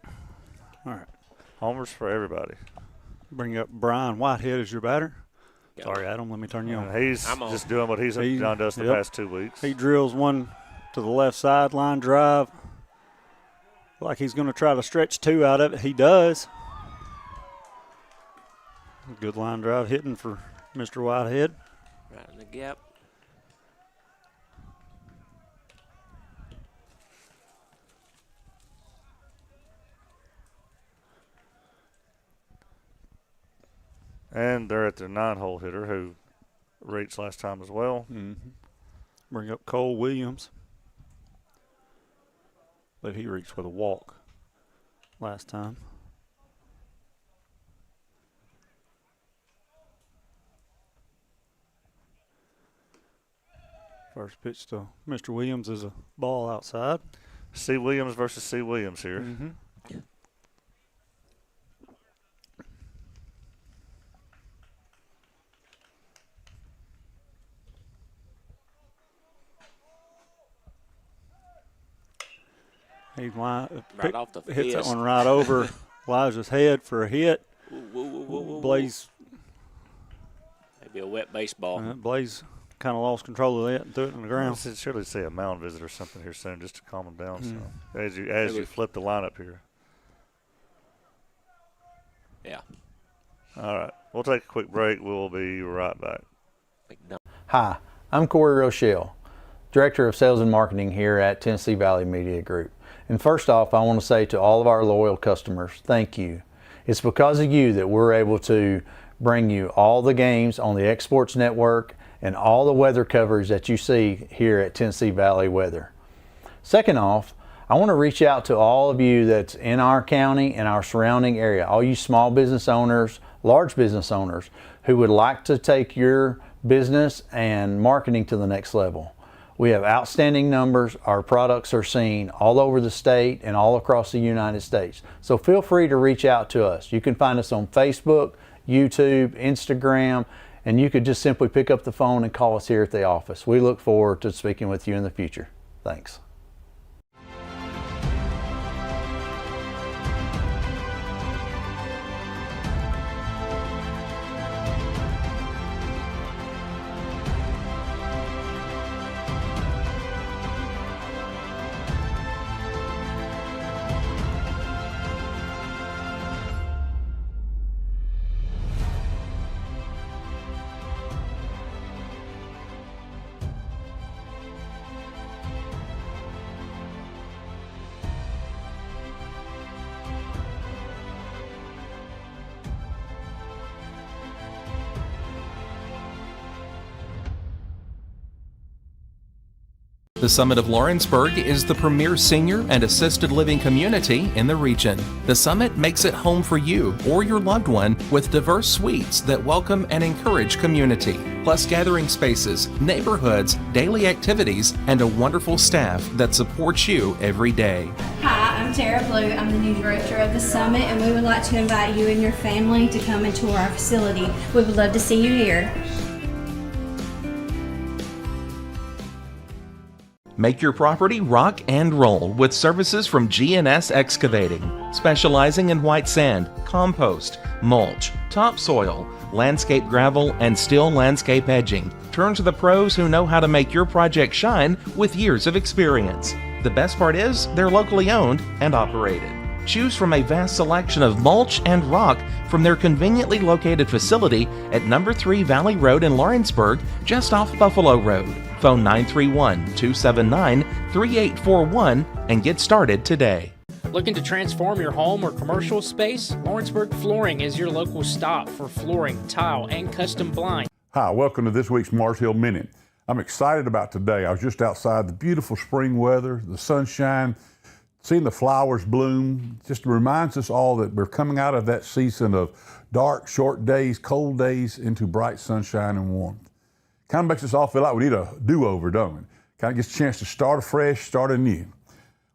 All right. Homers for everybody. Bring up Brian Whitehead as your batter. Sorry, Adam, let me turn you on. He's just doing what he's done us the past 2 weeks. He drills one to the left sideline drive. Like he's going to try to stretch 2 out of it. He does. Good line drive hitting for Mr. Whitehead. Right in the gap. And they're at their 9-hole hitter who reached last time as well. Mm-hmm. Bring up Cole Williams. But he reached with a walk last time. First pitch to Mr. Williams is a ball outside. C. Williams versus C. Williams here. Mm-hmm. He right off the hits that fist. one right over Wise's head for a hit. Blaze. Maybe a wet baseball. Blaze kind of lost control of that and threw it on the ground. I should surely see a mound visit or something here soon just to calm him down. Mm. So as you flip the lineup here. Yeah. All right. We'll take a quick break. We'll be right back. Hi, I'm Corey Rochelle, Director of Sales and Marketing here at Tennessee Valley Media Group. And first off, I want to say to all of our loyal customers, thank you. It's because of you that we're able to bring you all the games on the X Sports Network and all the weather coverage that you see here at Tennessee Valley Weather. Second off, I want to reach out to all of you that's in our county and our surrounding area, all you small business owners, large business owners who would like to take your business and marketing to the next level. We have outstanding numbers. Our products are seen all over the state and all across the United States. So feel free to reach out to us. You can find us on Facebook, YouTube, Instagram, and you could just simply pick up the phone and call us here at the office. We look forward to speaking with you in the future. Thanks. The Summit of Lawrenceburg is the premier senior and assisted living community in the region. The Summit makes it home for you or your loved one with diverse suites that welcome and encourage community, plus gathering spaces, neighborhoods, daily activities, and a wonderful staff that supports you every day. Hi, I'm Tara Blue. I'm the new director of the Summit, and we would like to invite you and your family to come and tour our facility. We would love to see you here. Make your property rock and roll with services from G&S Excavating, specializing in white sand, compost, mulch, topsoil, landscape gravel, and steel landscape edging. Turn to the pros who know how to make your project shine with years of experience. The best part is they're locally owned and operated. Choose from a vast selection of mulch and rock from their conveniently located facility at number 3 Valley Road in Lawrenceburg, just off Buffalo Road. Phone 931-279-3841 and get started today. Looking to transform your home or commercial space? Lawrenceburg Flooring is your local stop for flooring, tile, and custom blinds. Hi, welcome to this week's Mars Hill Minute. I'm excited about today. I was just outside, the beautiful spring weather, the sunshine, seeing the flowers bloom. Just reminds us all that we're coming out of that season of dark, short days, cold days into bright sunshine and warmth. Kind of makes us all feel like we need a do-over, don't we? Kind of gets a chance to start afresh, start anew.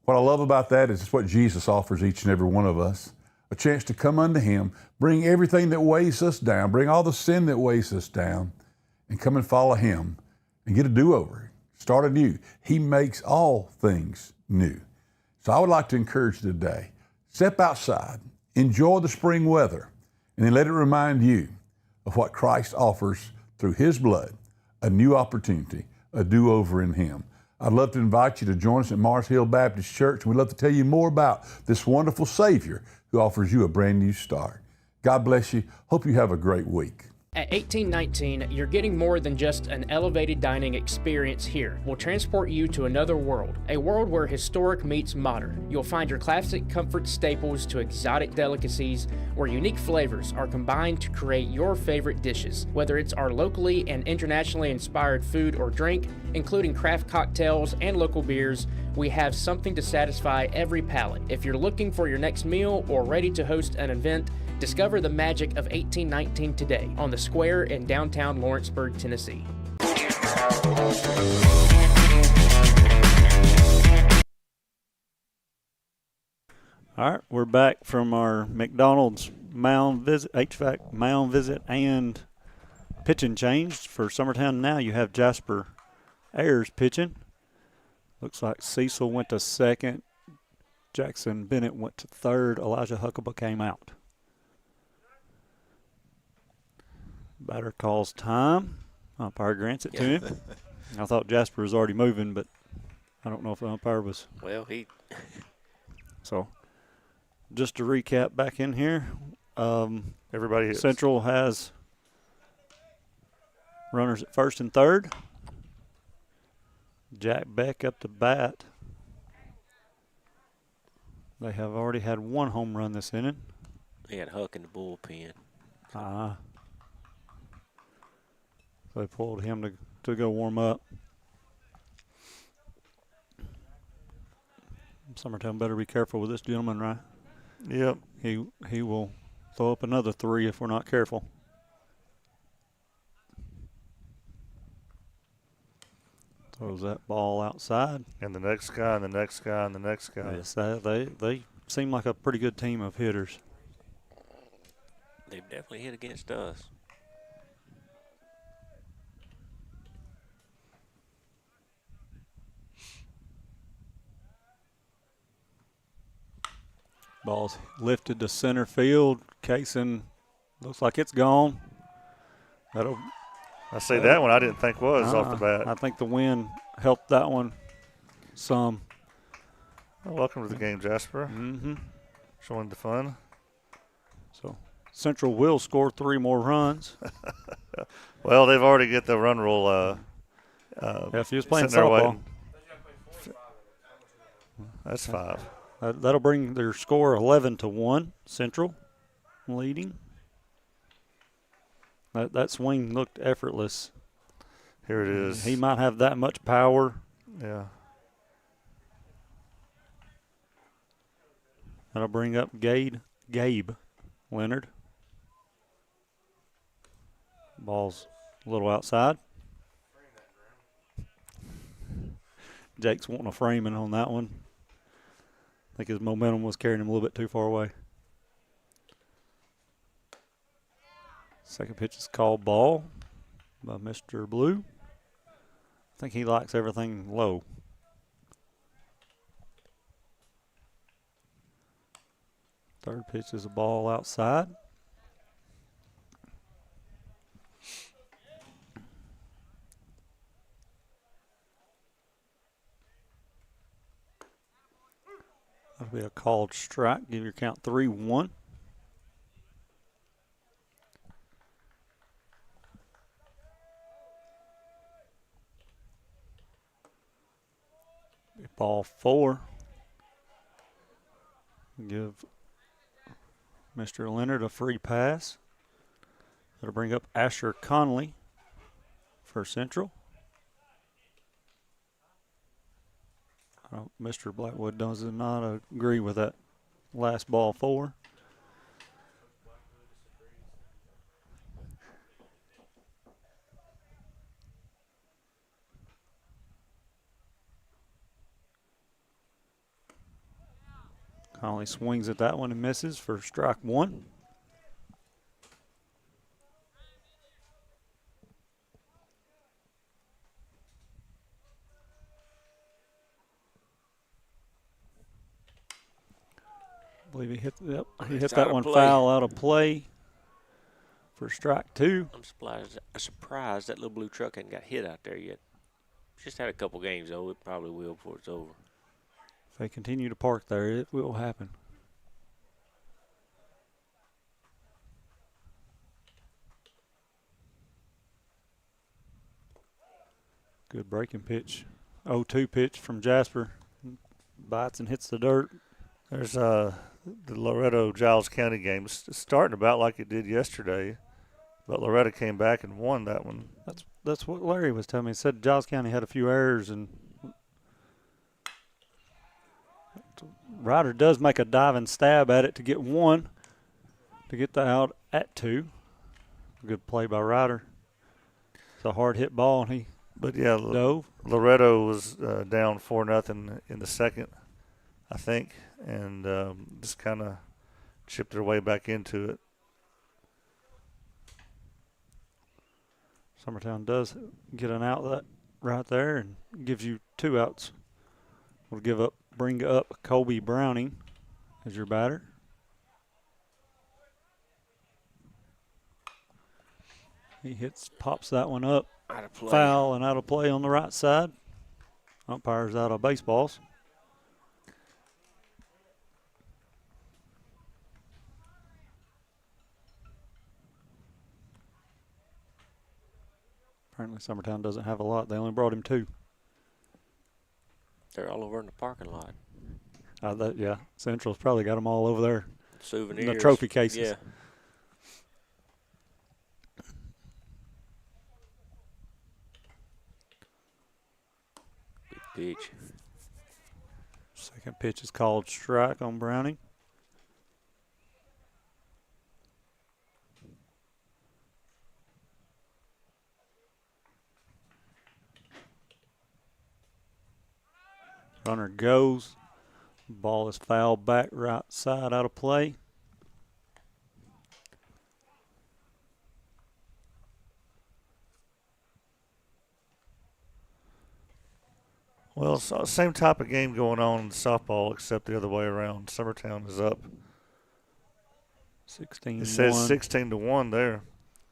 What I love about that is it's what Jesus offers each and every one of us. A chance to come unto Him, bring everything that weighs us down, bring all the sin that weighs us down, and come and follow Him and get a do-over, start anew. He makes all things new. So I would like to encourage you today, step outside, enjoy the spring weather, and then let it remind you of what Christ offers through His blood, a new opportunity, a do-over in Him. I'd love to invite you to join us at Mars Hill Baptist Church. We'd love to tell you more about this wonderful Savior who offers you a brand new start. God bless you. Hope you have a great week. At 1819, you're getting more than just an elevated dining experience here. We'll transport you to another world, a world where historic meets modern. You'll find your classic comfort staples to exotic delicacies, where unique flavors are combined to create your favorite dishes. Whether it's our locally and internationally inspired food or drink, including craft cocktails and local beers, we have something to satisfy every palate. If you're looking for your next meal or ready to host an event, discover the magic of 1819 today on the Square in downtown Lawrenceburg, Tennessee. All right, we're back from our McDonald's mound visit, HVAC mound visit, and pitching change for Summertown. Now you have Jasper Ayers pitching. Looks like Cecil went to second. Jackson Bennett went to third. Elijah Huckabee came out. Batter calls time. Umpire grants it to him. I thought Jasper was already moving, but I don't know if the umpire was. Well, he. So, just to recap back in here, everybody Central has runners at first and third. Jack Beck up to bat. They have already had one home run this inning. They had Huck in the bullpen. So they pulled him to go warm up. Summertown better be careful with this gentleman, right? Yep. He will throw up another 3 if we're not careful. Throws that ball outside. And the next guy, and the next guy, and the next guy. Yes, they seem like a pretty good team of hitters. They've definitely hit against us. Ball's lifted to center field. Kaysen looks like it's gone. I see that one I didn't think was off the bat. I think the wind helped that one some. Well, welcome to the game, Jasper. Mm-hmm. Showing the fun. So Central will score 3 more runs. Well, they've already get the run rule. If he was playing sitting there softball. waiting. That's 5. That'll bring their score 11-1. Central leading. That swing looked effortless. Here it is. He might have that much power. Yeah. That'll bring up Gabe Leonard. Ball's a little outside. Jake's wanting a framing on that one. I think his momentum was carrying him a little bit too far away. Second pitch is called ball by Mr. Blue. I think he likes everything low. Third pitch is a ball outside. That'll be a called strike. Give your count 3-1. Ball 4. Give Mr. Leonard a free pass. That'll bring up Asher Conley for Central. Mr. Blackwood does not agree with that last ball 4. Conley swings at that one and misses for strike 1. I believe he hit that one foul out of play for strike 2. I'm surprised that little blue truck hasn't got hit out there yet. Just had a couple games, though. It probably will before it's over. If they continue to park there, it will happen. Good breaking pitch. 0-2 pitch from Jasper. Bites and hits the dirt. There's the Loretto-Giles County game. It's starting about like it did yesterday, but Loretto came back and won that one. That's what Larry was telling me. He said Giles County had a few errors, and Ryder does make a diving stab at it to get 1, to get the out at 2. Good play by Ryder. It's a hard hit ball, and he But yeah, dove. Loretto was down 4-0 in the second. I think, and just kind of chipped their way back into it. Summertown does get an outlet right there and gives you 2 outs. We'll bring up Colby Browning as your batter. He pops that one up. Out of play. Foul and out of play on the right side. Umpire's out of baseballs. Apparently Summertown doesn't have a lot. They only brought him 2. They're all over in the parking lot. Yeah, Central's probably got them all over there. Souvenirs. The trophy cases. Yeah. Good pitch. Second pitch is called strike on Browning. Runner goes. Ball is fouled back right side out of play. Well, same type of game going on in softball, except the other way around. Summertown is up. 16-1. It says 16-1 there.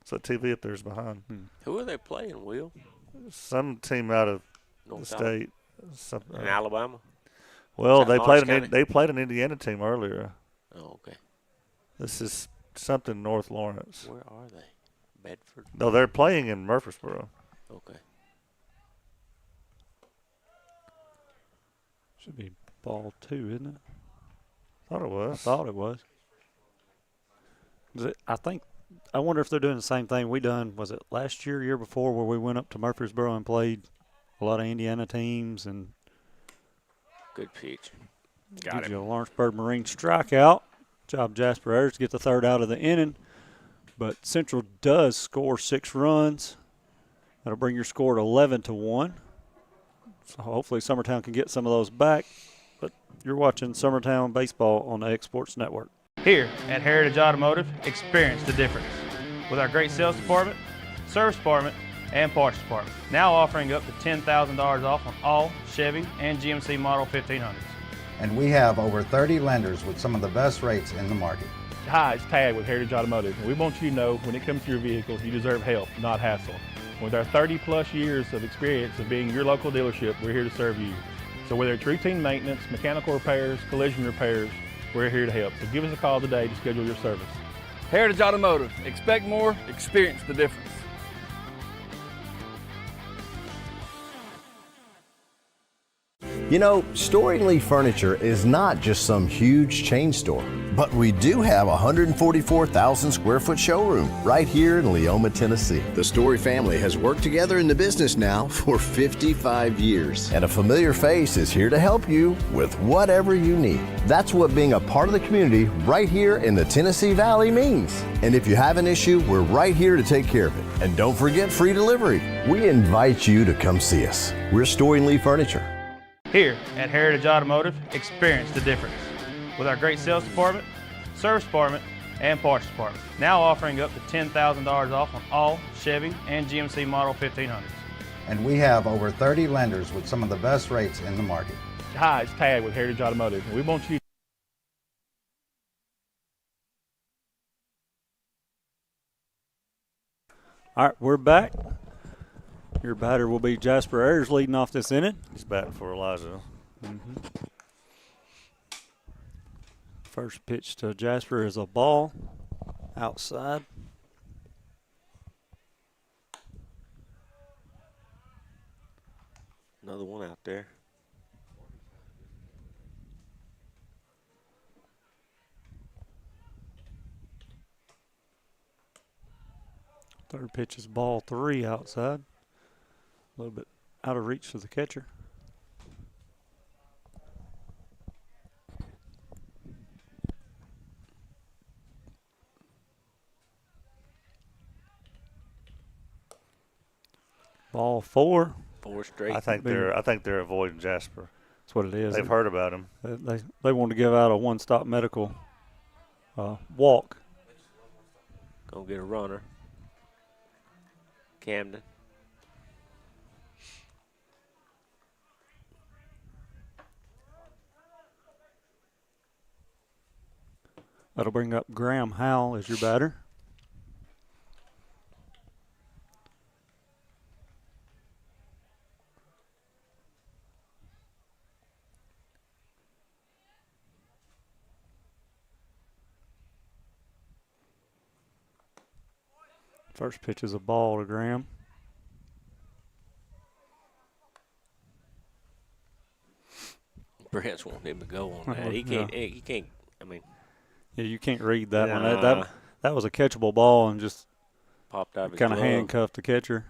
So TV up there is behind. Who are they playing, Will? Some team out of North the state. In Alabama? Well, they played County? they played an Indiana team earlier. Oh, okay. This is something North Lawrence. Where are they? Bedford? No, they're playing in Murfreesboro. Okay. Should be ball 2, isn't it? Thought it was. I thought it was. I wonder if they're doing the same thing we done. Was it last year before, where we went up to Murfreesboro and played a lot of Indiana teams and good pitch. Got gives it. you a Lawrenceburg Marine strikeout. Job Jasper Ayers to get the 3rd out of the inning. But Central does score 6 runs. That'll bring your score to 11-1. So hopefully Summertown can get some of those back. But you're watching Summertown Baseball on the X Sports Network. Here at Heritage Automotive, experience the difference. With our great sales department, service department, and parts department. Now offering up to $10,000 off on all Chevy and GMC Model 1500s. And we have over 30 lenders with some of the best rates in the market. Hi, it's Tad with Heritage Automotive. We want you to know when it comes to your vehicle, you deserve help, not hassle. With our 30-plus years of experience of being your local dealership, we're here to serve you. So whether it's routine maintenance, mechanical repairs, collision repairs, we're here to help. So give us a call today to schedule your service. Heritage Automotive. Expect more, experience the difference. You know, Storing Lee Furniture is not just some huge chain store, but we do have a 144,000 square foot showroom right here in Leoma, Tennessee. The Story family has worked together in the business now for 55 years. And a familiar face is here to help you with whatever you need. That's what being a part of the community right here in the Tennessee Valley means. And if you have an issue, we're right here to take care of it. And don't forget free delivery. We invite you to come see us. We're Storing Lee Furniture. Here at Heritage Automotive, experience the difference. With our great sales department, service department, and parts department. Now offering up to $10,000 off on all Chevy and GMC Model 1500s. And we have over 30 lenders with some of the best rates in the market. Hi, it's Tad with Heritage Automotive. We want you. All right, we're back. Your batter will be Jasper Ayers leading off this inning. He's batting for Elijah. First pitch to Jasper is a ball outside. Another one out there. Third pitch is ball 3 outside. A little bit out of reach for the catcher. Ball 4. 4 straight. I think they're avoiding Jasper. That's what it is. They've heard about him. They want to give out a one-stop medical walk. Gonna get a runner. Camden. That'll bring up Graham Howell as your batter. First pitch is a ball to Graham. Brett's wanting him to go on that. He can't. He can't. I mean. Yeah, you can't read that one. That was a catchable ball and just popped out of his kind of glove. handcuffed the catcher.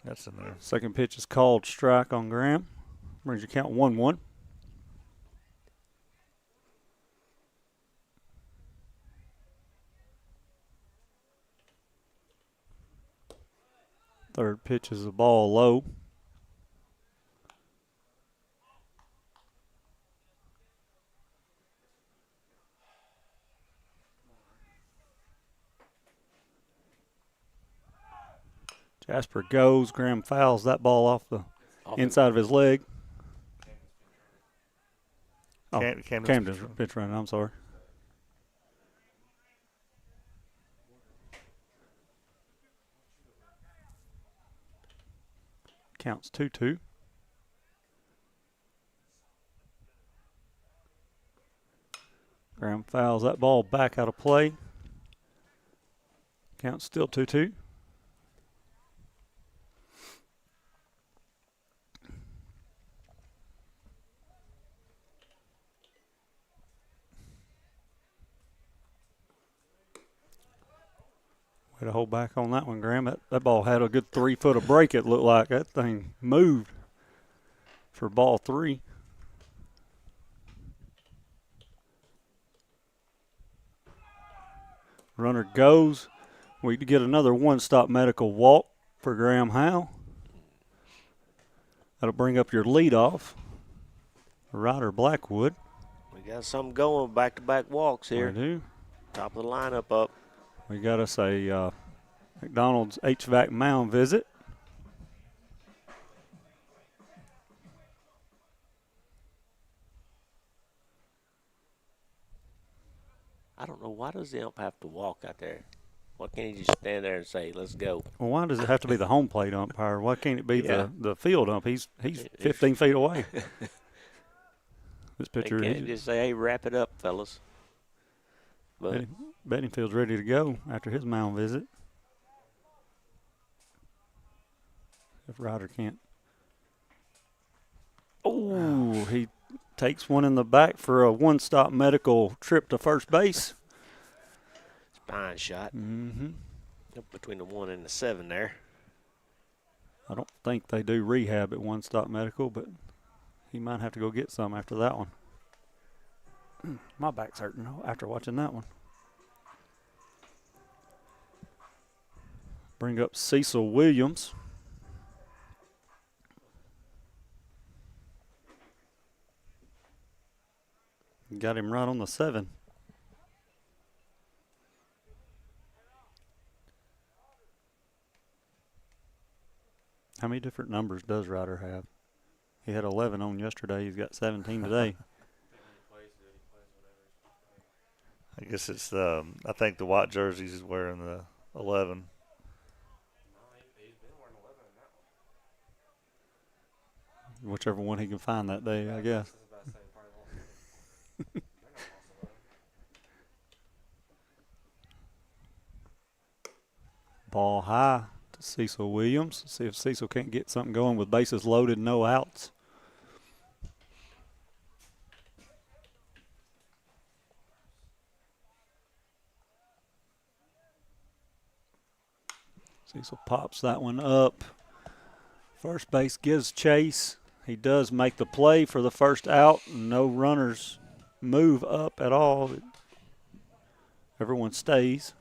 That's in there. Second pitch is called strike on Graham. Brings your count 1-1. Third pitch is a ball low. Jasper goes. Graham fouls that ball off the inside of his leg. Oh, Camden's pitch running. I'm sorry. Counts 2-2. Graham fouls that ball back out of play. Counts still 2-2. Way to hold back on that one, Graham. That ball had a good 3 foot of break, it looked like. That thing moved for ball 3. Runner goes. We get another one-stop medical walk for Graham Howe. That'll bring up your leadoff, Ryder Blackwood. We got something going, back-to-back walks here. We do. Top of the lineup up. We got us a McDonald's HVAC mound visit. I don't know, why does the ump have to walk out there? Why can't he just stand there and say, let's go? Well, why does it have to be the home plate umpire? Why can't it be the field ump? He's 15 feet away. This pitcher. They can't just say, hey, wrap it up, fellas. But Bedingfield's ready to go after his mound visit. If Ryder can't. Oh, he takes one in the back for a one-stop medical trip to first base. It's a fine shot. Mm-hmm. Up between the 1 and the 7 there. I don't think they do rehab at one-stop medical, but he might have to go get some after that one. My back's hurting after watching that one. Bring up Cecil Williams. Got him right on the 7. How many different numbers does Ryder have? He had 11 on yesterday. He's got 17 today. I guess it's I think the white jerseys is wearing the 11. Whichever one he can find that day, I guess. Ball high to Cecil Williams. See if Cecil can't get something going with bases loaded, no outs. Cecil pops that one up. First base gives chase. He does make the play for the first out. No runners move up at all. Everyone stays.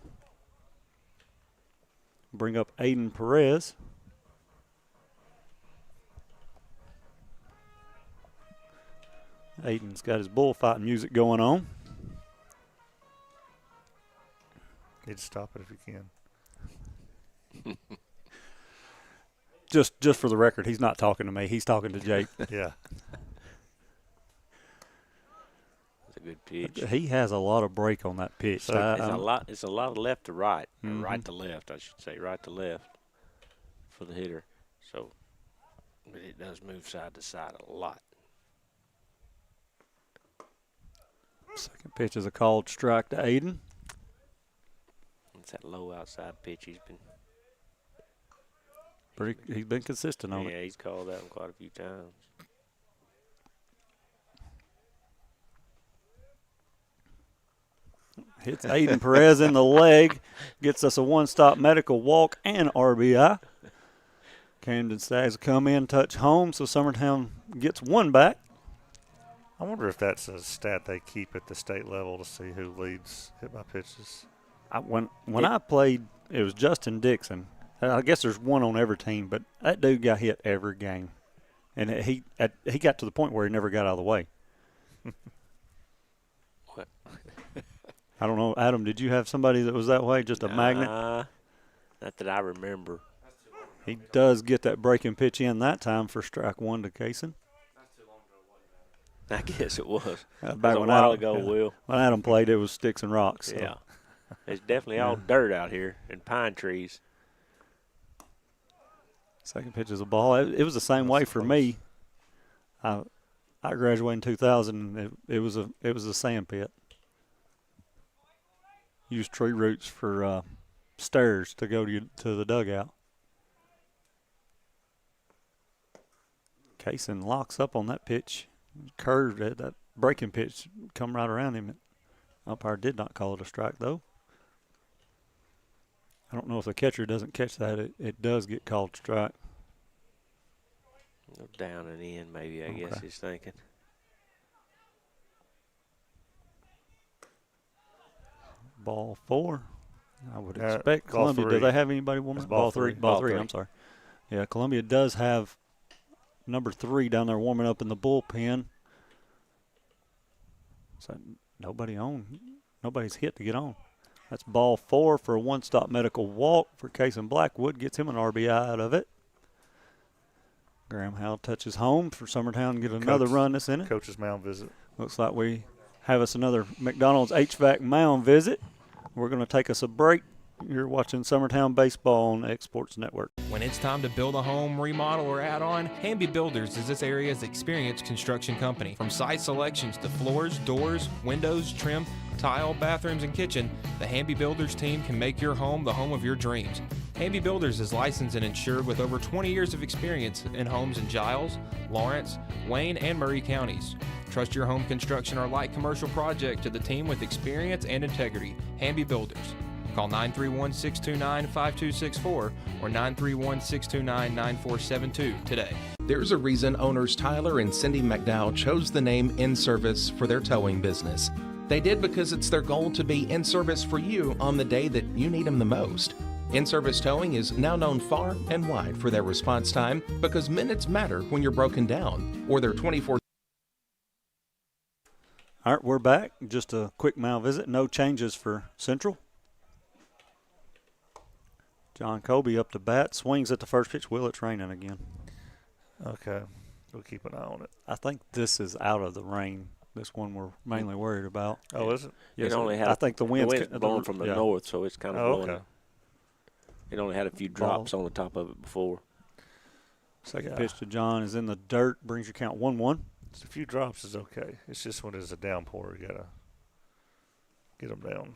Bring up Aiden Perez. Aiden's got his bullfighting music going on. Need to stop it if you can. Just for the record, he's not talking to me. He's talking to Jake. Yeah. That's a good pitch. He has a lot of break on that pitch. So it's a lot of left to right, or right to left, I should say, right to left for the hitter. So, but it does move side to side a lot. Second pitch is a called strike to Aiden. It's that low outside pitch he's been consistent on it. Yeah, he's called that one quite a few times. Hits Aiden Perez in the leg. Gets us a one-stop medical walk and RBI. Camden Stags come in, touch home, so Summertown gets one back. I wonder if that's a stat they keep at the state level to see who leads hit by pitches. When I played, it was Justin Dixon. I guess there's one on every team, but that dude got hit every game. And he got to the point where he never got out of the way. What? I don't know. Adam, did you have somebody that was that way, just a magnet? Not that I remember. He does get that breaking pitch in that time for strike one to Kaysen. I guess it was. Back a while ago, Will. When Adam played, it was sticks and rocks. So. Yeah. It's definitely all dirt out here and pine trees. Second pitch is a ball. It was the same way for me. I graduated in 2000. And it was a sand pit. Used tree roots for stairs to go to the dugout. Kaysen locks up on that pitch. Curved at that breaking pitch, come right around him. Umpire did not call it a strike, though. I don't know if the catcher doesn't catch that. It does get called strike. Down and in, maybe, I guess he's thinking. Ball four. I would expect Columbia. Do they have anybody warm up? Ball three. Ball three, I'm sorry. Yeah, Columbia does have number 3 down there warming up in the bullpen. So nobody's hit to get on. That's ball 4 for a one-stop medical walk for Kaysen Blackwood. Gets him an RBI out of it. Graham Howell touches home for Summertown and get another run this inning. Coach's mound visit. Looks like we have us another McDonald's HVAC mound visit. We're going to take us a break. You're watching Summertown Baseball on X Sports Network. When it's time to build a home, remodel, or add on, Hamby Builders is this area's experienced construction company. From site selections to floors, doors, windows, trim, tile, bathrooms, and kitchen, the Hamby Builders team can make your home the home of your dreams. Hamby Builders is licensed and insured with over 20 years of experience in homes in Giles, Lawrence, Wayne, and Murray counties. Trust your home construction or light commercial project to the team with experience and integrity. Hamby Builders. Call 931-629-5264 or 931-629-9472 today. There's a reason owners Tyler and Cindy McDowell chose the name In Service for their towing business. They did because it's their goal to be in service for you on the day that you need them the most. In-Service Towing is now known far and wide for their response time because minutes matter when you're broken down, or their 24. All right, we're back. Just a quick mound visit. No changes for Central. John Colby up to bat, swings at the first pitch. Will, it's raining again. Okay, we'll keep an eye on it. I think this is out of the rain. This one we're mainly worried about. Oh, is it? Yes, I think the wind's blowing from the north, so it's kind of blowing. Okay. It only had a few drops on the top of it before. Second pitch to John is in the dirt, brings your count 1-1. Just a few drops is okay. It's just when it's a downpour, you got to get them down.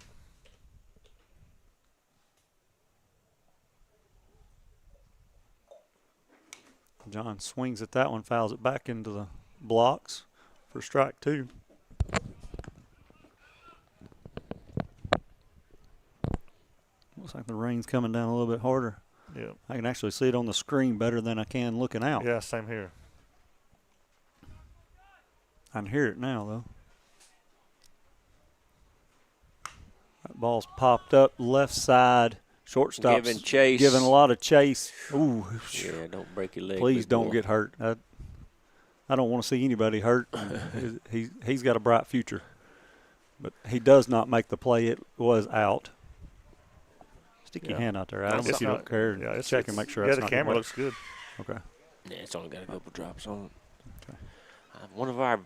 John swings at that one, fouls it back into the blocks for strike 2. Looks like the rain's coming down a little bit harder. Yeah. I can actually see it on the screen better than I can looking out. Yeah, same here. I can hear it now, though. That ball's popped up left side. Shortstop's giving chase. Giving a lot of chase. Ooh. Yeah, don't break your leg. Please don't get hurt. That I don't want to see anybody hurt. He's got a bright future. But he does not make the play. It was out. Stick your hand out there, Adam, if you don't care. Yeah, check and make sure yeah, it's the not camera wet. looks good. Okay. Yeah, it's only got a couple drops on it. Okay. One of our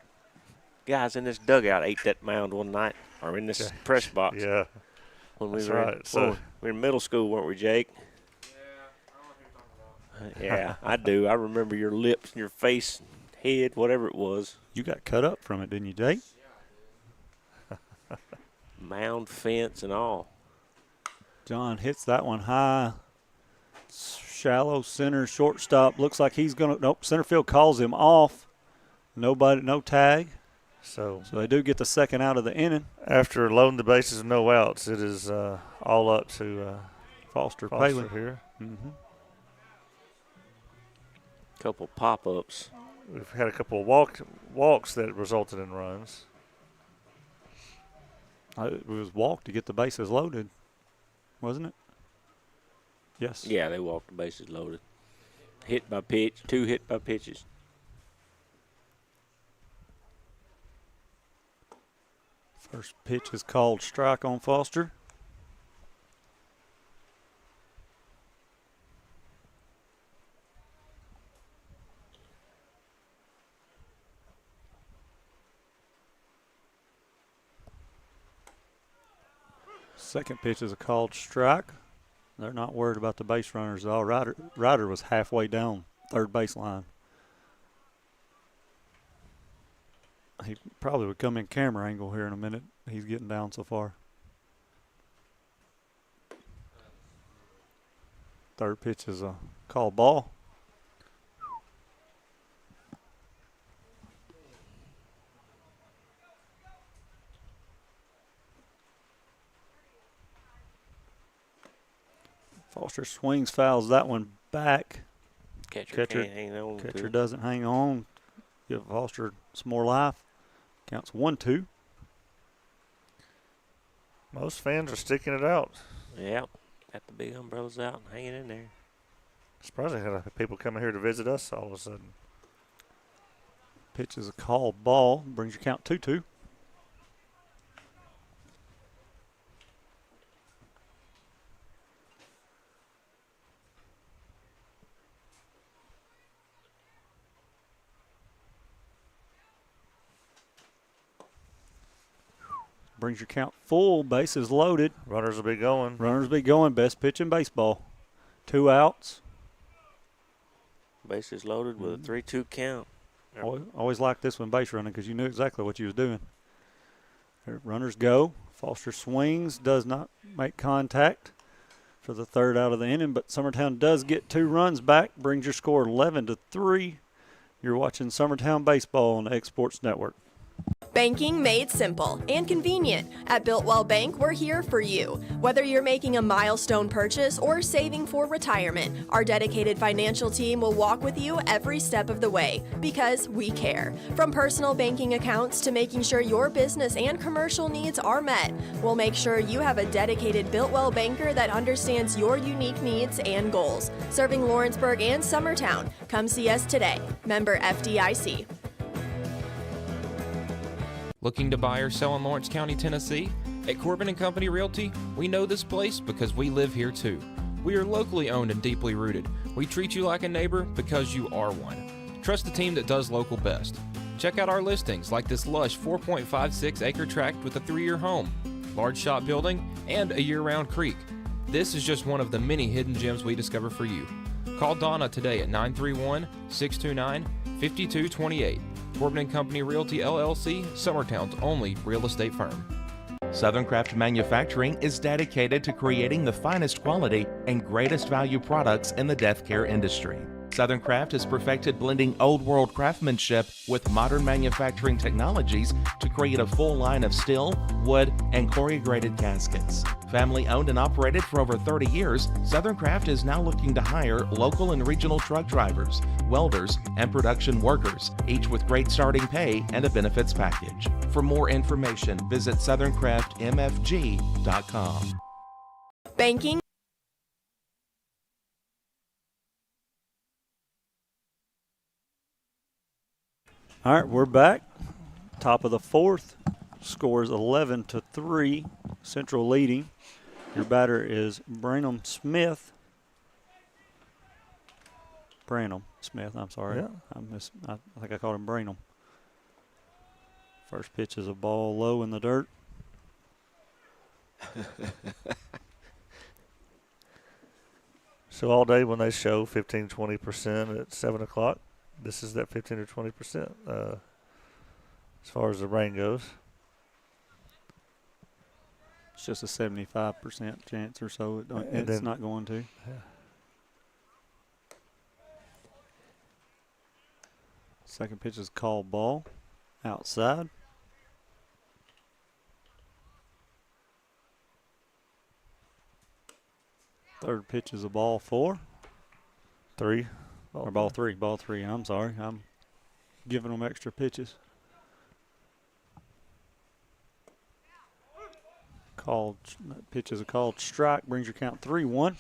guys in this dugout ate that mound one night, or in this press box. Yeah. When we That's were right. So we were in middle school, weren't we, Jake? Yeah, I do. I remember your lips and your face, head, whatever it was. You got cut up from it, didn't you, Jake? Mound, fence, and all. John hits that one high. Shallow center, shortstop. Looks like he's going to – nope, center field calls him off. Nobody, no tag. So they do get the second out of the inning. After loading the bases with no outs, it is all up to Foster Palin here. Mm-hmm. Couple pop-ups. We've had a couple of walks that resulted in runs. It was walk to get the bases loaded, wasn't it? Yes. Yeah, they walked the bases loaded. Hit by pitch, 2 hit by pitches. First pitch is called strike on Foster. Second pitch is a called strike. They're not worried about the base runners at all. Ryder was halfway down third baseline. He probably would come in camera angle here in a minute. He's getting down so far. Third pitch is a called ball. Foster swings, fouls that one back. Catcher can't hang on. Catcher doesn't hang on. Give Foster some more life. Counts 1-2. Most fans are sticking it out. Yeah, got the big umbrellas out and hanging in there. Surprising how people coming here to visit us all of a sudden. Pitch is a called ball. Brings your count 2-2. Brings your count full. Bases loaded. Runners will be going. Runners will be going. Best pitch in baseball. 2 outs. Bases loaded with a 3-2 count. Always liked this one base running because you knew exactly what you was doing. Runners go. Foster swings. Does not make contact for the third out of the inning, but Summertown does get 2 runs back. Brings your score 11-3. You're watching Summertown Baseball on the X Sports Network. Banking made simple and convenient. At Builtwell Bank, we're here for you. Whether you're making a milestone purchase or saving for retirement, our dedicated financial team will walk with you every step of the way because we care. From personal banking accounts to making sure your business and commercial needs are met, we'll make sure you have a dedicated Builtwell banker that understands your unique needs and goals. Serving Lawrenceburg and Summertown. Come see us today. Member FDIC. Looking to buy or sell in Lawrence County, Tennessee? At Corbin & Company Realty, we know this place because we live here too. We are locally owned and deeply rooted. We treat you like a neighbor because you are one. Trust the team that does local best. Check out our listings like this lush 4.56 acre tract with a 3-year home, large shop building, and a year-round creek. This is just one of the many hidden gems we discover for you. Call Donna today at 931-629-5228. Corbin & Company Realty LLC, Summertown's only real estate firm. Southern Craft Manufacturing is dedicated to creating the finest quality and greatest value products in the death care industry. Southern Craft has perfected blending old world craftsmanship with modern manufacturing technologies to create a full line of steel, wood, and corrugated caskets. Family owned and operated for over 30 years, Southern Craft is now looking to hire local and regional truck drivers, welders, and production workers, each with great starting pay and a benefits package. For more information, visit southerncraftmfg.com. Banking. All right, we're back. Top of the fourth. Score is 11-3. Central leading. Your batter is Branham Smith. Branham Smith, I'm sorry. Yeah. I think I called him Branham. First pitch is a ball low in the dirt. So all day when they show 15, 20% at 7 o'clock, this is that 15 or 20% as far as the rain goes. It's just a 75% chance or so. It's not going to. Yeah. Second pitch is called ball. Outside. Third pitch is a ball 4. 3. Ball 3. I'm sorry. I'm giving them extra pitches. Pitch is a called strike. Brings your count 3-1.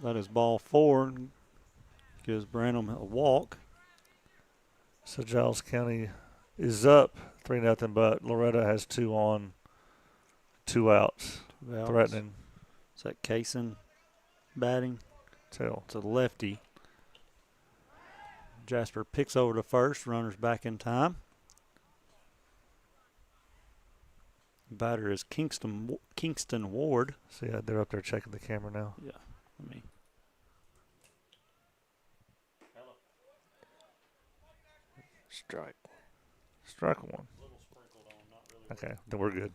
That is ball 4. Gives Branham a walk. So Giles County is up 3-0, but Loretta has 2 on, 2 outs. Threatening. Is that Kaysen batting? Tell. It's a lefty. Jasper picks over to first. Runners back in time. Batter is Kingston Ward. See, they're up there checking the camera now. Yeah. Strike. Strike 1. Okay, then we're good.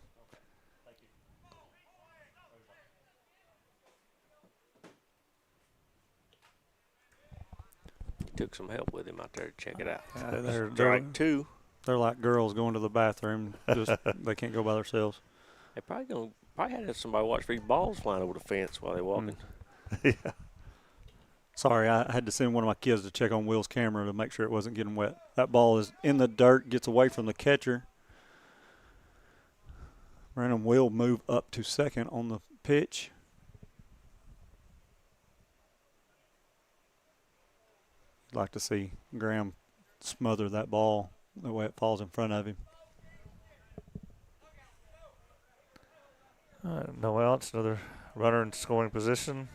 Took some help with him out there to check it out. Strike 2. They're like girls going to the bathroom. Just they can't go by themselves. They probably had somebody watch these balls flying over the fence while they're walking. Yeah. Sorry, I had to send one of my kids to check on Will's camera to make sure it wasn't getting wet. That ball is in the dirt, gets away from the catcher. Branham will move up to second on the pitch. I'd like to see Graham smother that ball the way it falls in front of him. All right, no outs, another runner in scoring position.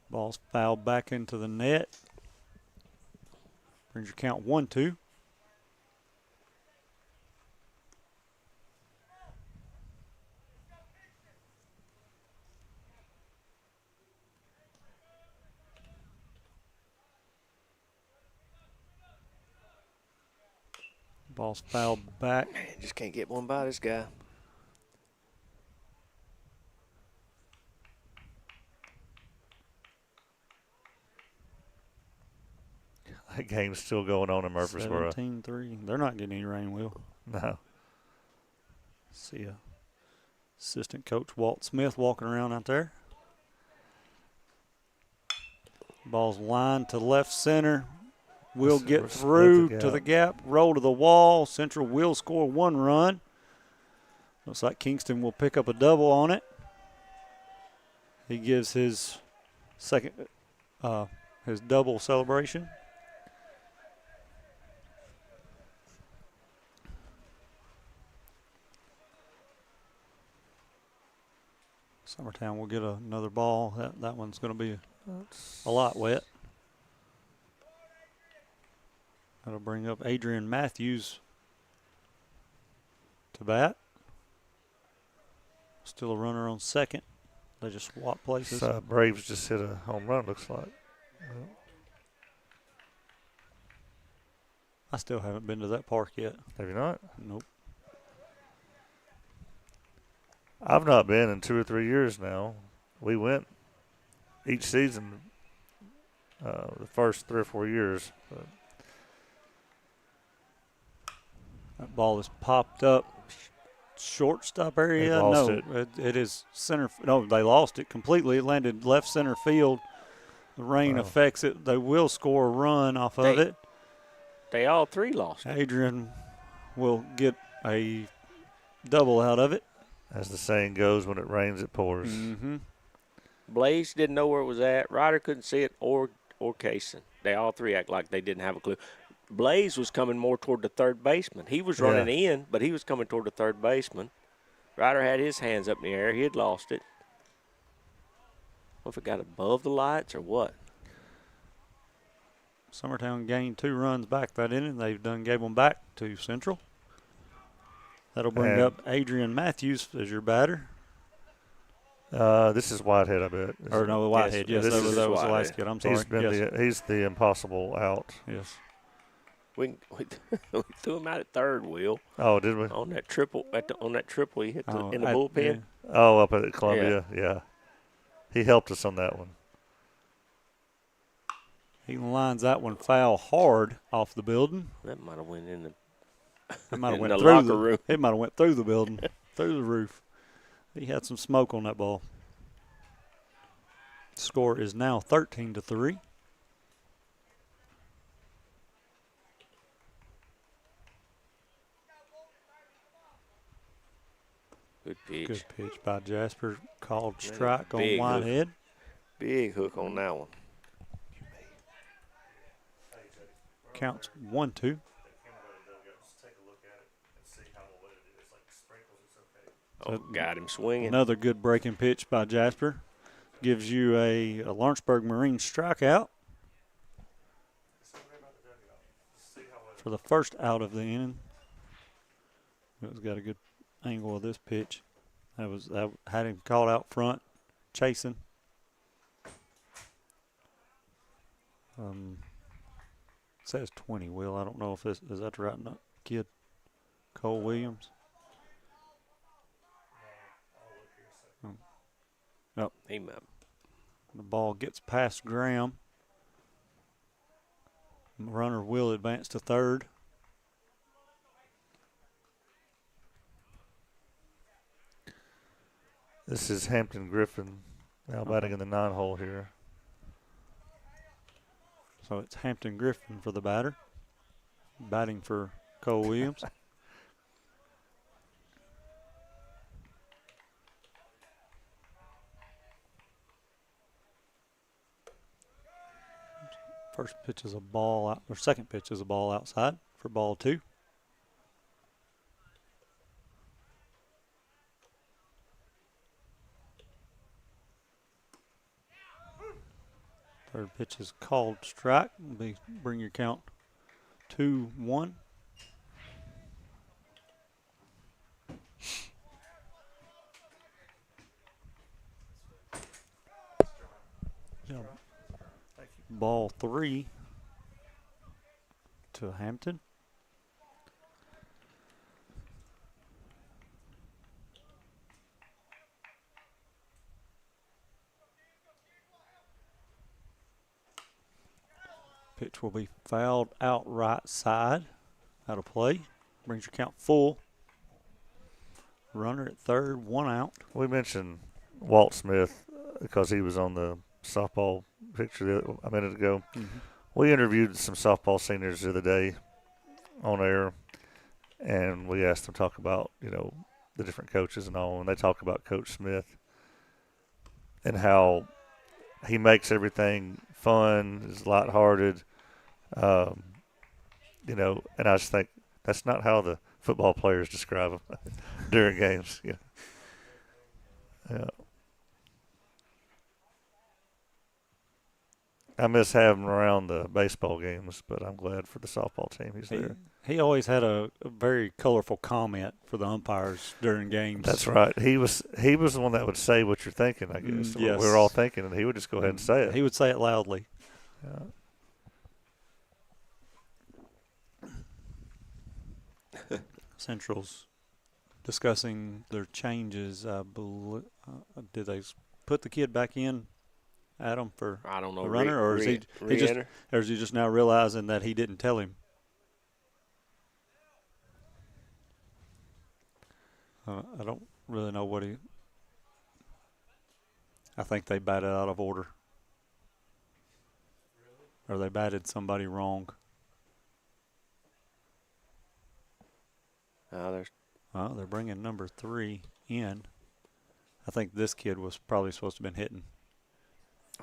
Ball's fouled back into the net. Brings your count 1-2. Ball's fouled back. Man, just can't get one by this guy. That game's still going on in Murfreesboro. 17-3. They're not getting any rain, Will. No. See assistant coach Walt Smith walking around out there. Ball's lined to left center. Will get through to the gap, roll to the wall. Central will score 1 run. Looks like Kingston will pick up a double on it. He gives his his double celebration. Summertown will get another ball. That one's going to be a lot wet. That'll bring up Adrian Matthews to bat. Still a runner on second. They just swap places. Braves just hit a home run, looks like. I still haven't been to that park yet. Have you not? Nope. I've not been in 2 or 3 years now. We went each season the first 3 or 4 years. But that ball is popped up. Shortstop area. No, it is center. No, they lost it completely. It landed left center field. The rain affects it. They will score a run off of it. They all 3 lost. Adrian will get a double out of it. As the saying goes, when it rains, it pours. Mm-hmm. Blaze didn't know where it was at. Ryder couldn't see it, or Kaysen. They all three act like they didn't have a clue. Blaze was coming more toward the third baseman. He was running in, but he was coming toward the third baseman. Ryder had his hands up in the air. He had lost it. Well, if it got above the lights or what? Summertown gained 2 runs back that inning. They've done gave them back to Central. That'll bring up Adrian Matthews as your batter. This is Whitehead, I bet. Or no, Whitehead. Yes, that was the Whitehead. last kid. I'm sorry. He's the impossible out. Yes. We threw him out at third, Will. Oh, did we? On that triple, he hit in the bullpen. Yeah. Oh, up at Columbia, yeah. He helped us on that one. He lines that one foul hard off the building. That might have went in the. It might have went the through locker room. It might have went through the building, through the roof. He had some smoke on that ball. Score is now 13-3. Good pitch. Good pitch by Jasper. Called strike on Whitehead. Big hook on that one. Counts 1-2. Oh, got him swinging. Another good breaking pitch by Jasper. Gives you a Lawrenceburg Marine strikeout for the first out of the inning. It's got a good angle of this pitch. That had him caught out front, chasing. It says 20, Will. I don't know if is that the right kid. Cole Williams. Yep. The ball gets past Graham. The runner will advance to third. This is Hampton Griffin now batting in the 9-hole here. So it's Hampton Griffin for the batter. Batting for Cole Williams. First pitch is a ball out, or second pitch is a ball outside for ball 2. Third pitch is called strike. Bring your count 2-1. Ball 3 to Hampton. Pitch will be fouled out right side. Out of play. Brings your count full. Runner at third, 1 out. We mentioned Walt Smith because he was on the softball picture a minute ago. Mm-hmm. We interviewed some softball seniors the other day on air, and we asked them to talk about, the different coaches and all, and they talk about Coach Smith and how he makes everything fun, is lighthearted, and I just think that's not how the football players describe him during games. Yeah. I miss having him around the baseball games, but I'm glad for the softball team he's there. He always had a very colorful comment for the umpires during games. That's right. He was the one that would say what you're thinking, I guess. Yes. We were all thinking, and he would just go ahead and say it. He would say it loudly. Yeah. Central's discussing their changes. Did they put the kid back in, Adam, for I don't know, the runner, or is he just now realizing that he didn't tell him? I don't really know what I think they batted out of order. Or they batted somebody wrong. Well, they're bringing number 3 in. I think this kid was probably supposed to have been hitting.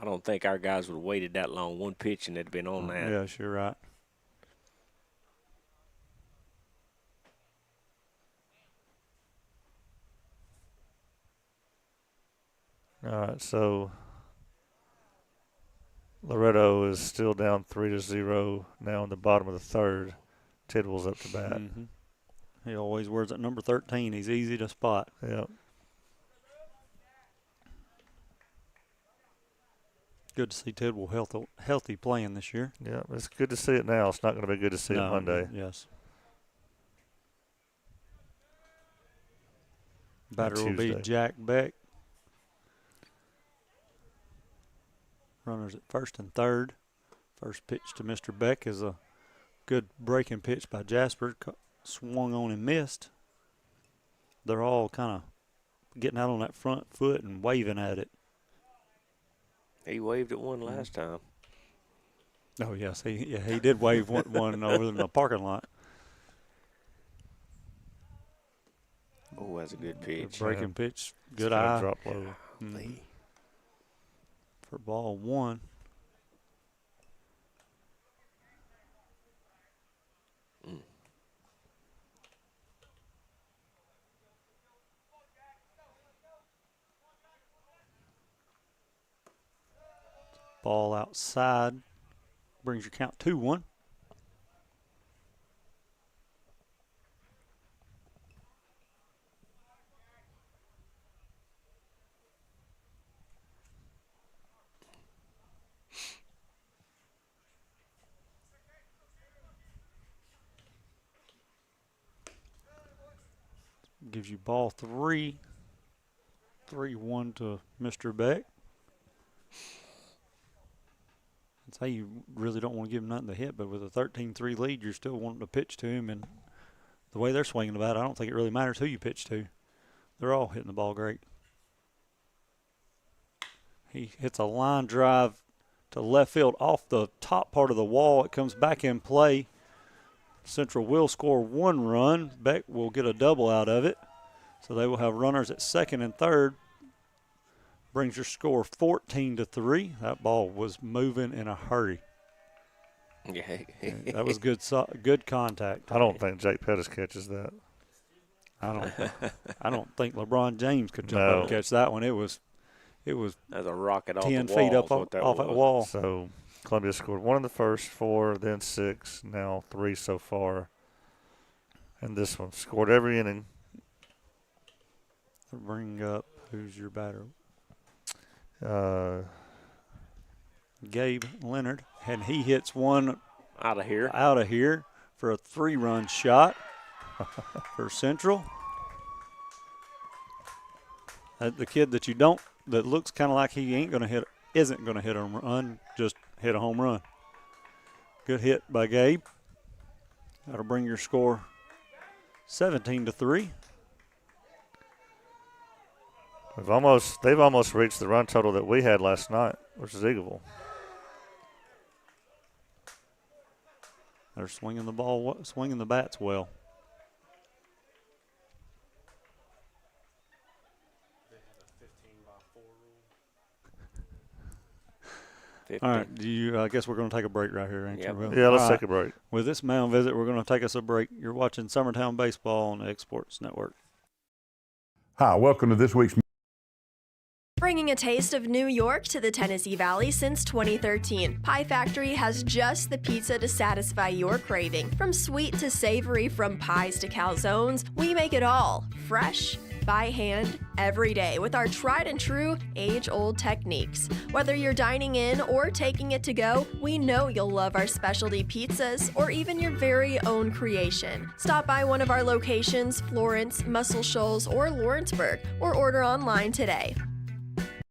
I don't think our guys would have waited that long. One pitch and they'd been on that. Yeah, sure right. All right, so Loretto is still down 3-0 now in the bottom of the third. Tidwell's up to bat. Mm-hmm. He always wears at number 13. He's easy to spot. Yep. Good to see Tidwell healthy playing this year. Yeah, it's good to see it now. It's not going to be good to see it Monday. Yes. Batter will be Jack Beck. Runners at first and third. First pitch to Mr. Beck is a good breaking pitch by Jasper. Swung on and missed. They're all kind of getting out on that front foot and waving at it. He waved at one last time. Oh, yes. He did wave one over in the parking lot. Oh, that's a good pitch. Breaking pitch. Good eye. Drop low. Mm-hmm. For ball 1. Ball outside. Brings your count 2-1. Gives you ball 3. 3-1 to Mr. Beck. That's how you really don't want to give him nothing to hit, but with a 13-3 lead, you're still wanting to pitch to him. And the way they're swinging the bat, I don't think it really matters who you pitch to. They're all hitting the ball great. He hits a line drive to left field off the top part of the wall. It comes back in play. Central will score 1 run. Beck will get a double out of it. So they will have runners at second and third. Brings your score 14-3. That ball was moving in a hurry. Yeah. That was good contact. I don't think Jake Pettis catches that. I don't think LeBron James could jump up and catch that one. It was that's a rocket off 10 the wall. feet up off that wall. So Columbia scored 1 in the first, 4, then 6, now 3 so far. And this one scored every inning. Bring up, who's your batter? Gabe Leonard, and he hits one out of here for a 3-run shot for Central. The kid that looks kind of like he isn't going to hit a run, just hit a home run. Good hit by Gabe. That'll bring your score 17-3. They've almost reached the run total that we had last night, which is Eagleville. They're swinging the bats well. All right, I guess we're going to take a break right here, ain't you? Yeah, let's take a break. With this mound visit, we're going to take us a break. You're watching Summertown Baseball on the Exports Network. Hi, welcome to this week's. Bringing a taste of New York to the Tennessee Valley since 2013, Pie Factory has just the pizza to satisfy your craving. From sweet to savory, from pies to calzones, we make it all fresh, by hand, every day with our tried and true, age-old techniques. Whether you're dining in or taking it to go, we know you'll love our specialty pizzas or even your very own creation. Stop by one of our locations, Florence, Muscle Shoals, or Lawrenceburg, or order online today.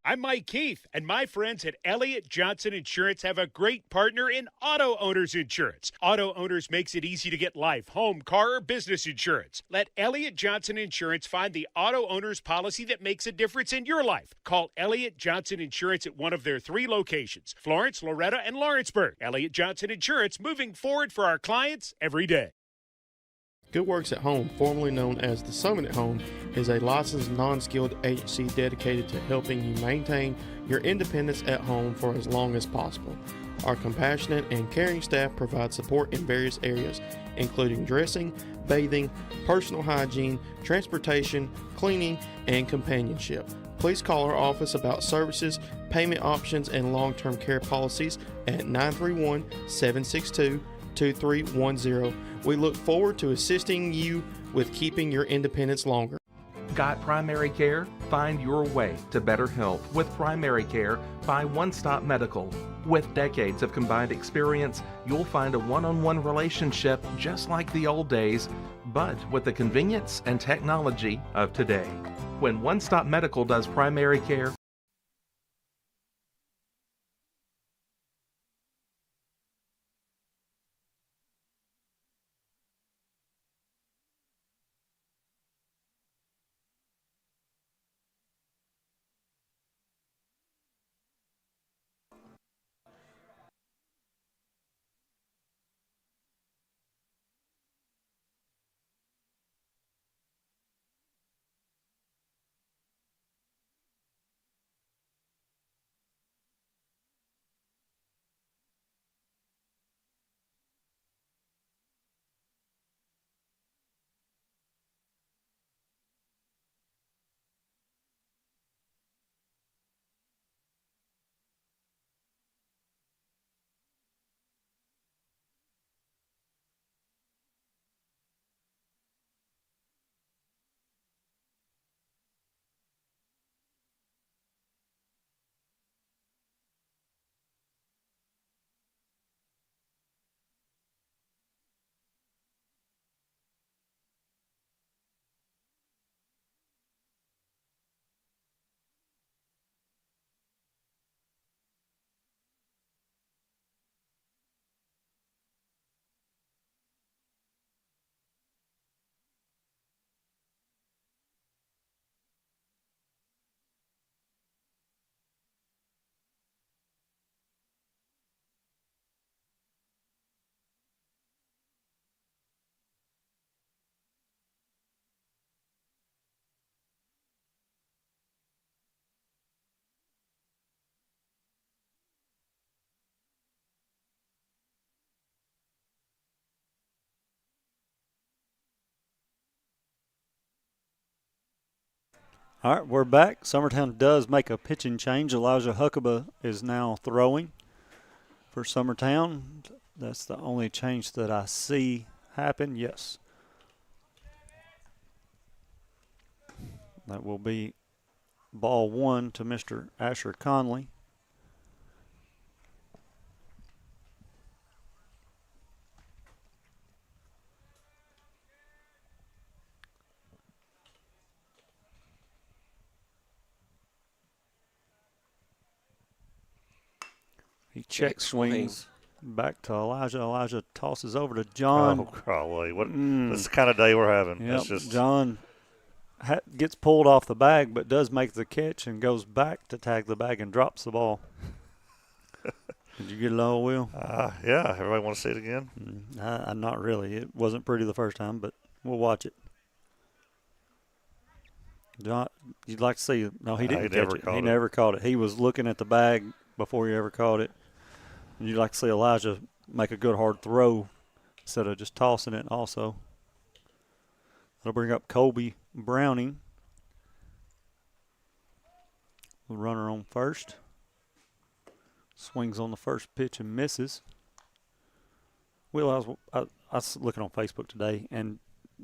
I'm Mike Keith, and my friends at Elliott Johnson Insurance have a great partner in Auto Owners Insurance. Auto Owners makes it easy to get life, home, car, or business insurance. Let Elliott Johnson Insurance find the Auto Owners policy that makes a difference in your life. Call Elliott Johnson Insurance at one of their 3 locations, Florence, Loretta, and Lawrenceburg. Elliott Johnson Insurance, moving forward for our clients every day. Good Works at Home, formerly known as the Summit at Home, is a licensed non-skilled agency dedicated to helping you maintain your independence at home for as long as possible. Our compassionate and caring staff provide support in various areas, including dressing, bathing, personal hygiene, transportation, cleaning, and companionship. Please call our office about services, payment options, and long-term care policies at 931-762-2310. We look forward to assisting you with keeping your independence longer. Got primary care? Find your way to better health with Primary Care by One Stop Medical. With decades of combined experience, you'll find a one-on-one relationship just like the old days, but with the convenience and technology of today. When One Stop Medical does primary care, All right, we're back. Summertown does make a pitching change. Elijah Huckabee is now throwing for Summertown. That's the only change that I see happen. Yes. That will be ball one to Mr. Asher Conley. He check swings back to Elijah. Elijah tosses over to John. Oh, golly. This is the kind of day we're having. Yep. It's just John gets pulled off the bag but does make the catch and goes back to tag the bag and drops the ball. Did you get it all, Will? Yeah. Everybody want to see it again? Not really. It wasn't pretty the first time, but we'll watch it. John, you'd like to see it. No, he didn't catch it. He never caught it. He was looking at the bag before he ever caught it. And you'd like to see Elijah make a good hard throw instead of just tossing it also. That'll bring up Colby Browning. The runner on first. Swings on the first pitch and misses. Will, I was looking on Facebook today, and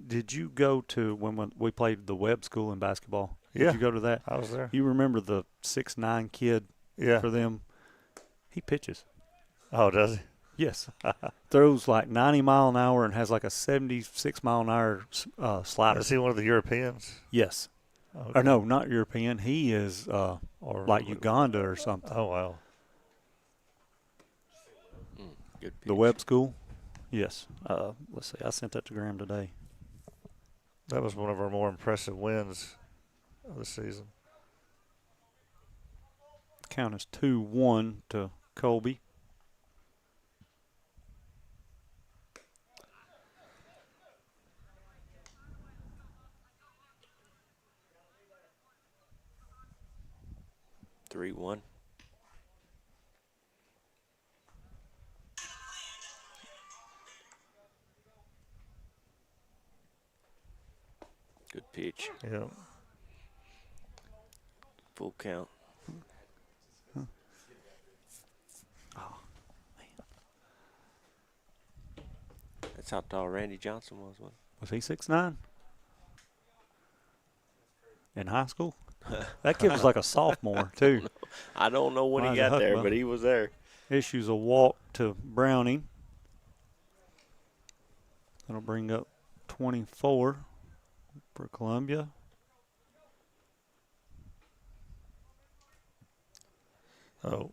did you go to when we played the Webb School in basketball? Yeah. Did you go to that? I was there. You remember the 6'9" kid for them? He pitches. Oh, does he? Yes. Throws like 90 mile an hour and has like a 76 mile an hour slider. Is he one of the Europeans? Yes. Okay. Or no, not European. He is like Uganda or something. Oh, wow. Good pitch. The Webb School? Yes. Let's see. I sent that to Graham today. That was one of our more impressive wins of the season. Count is 2-1 to Colby. 3-1. Good pitch. Yeah. Full count. That's how tall Randy Johnson was, wasn't Was he 6'9"? In high school? That kid was like a sophomore, too. I don't know when he got there, but he was there. Issues a walk to Browning. That'll bring up 24 for Columbia. Oh.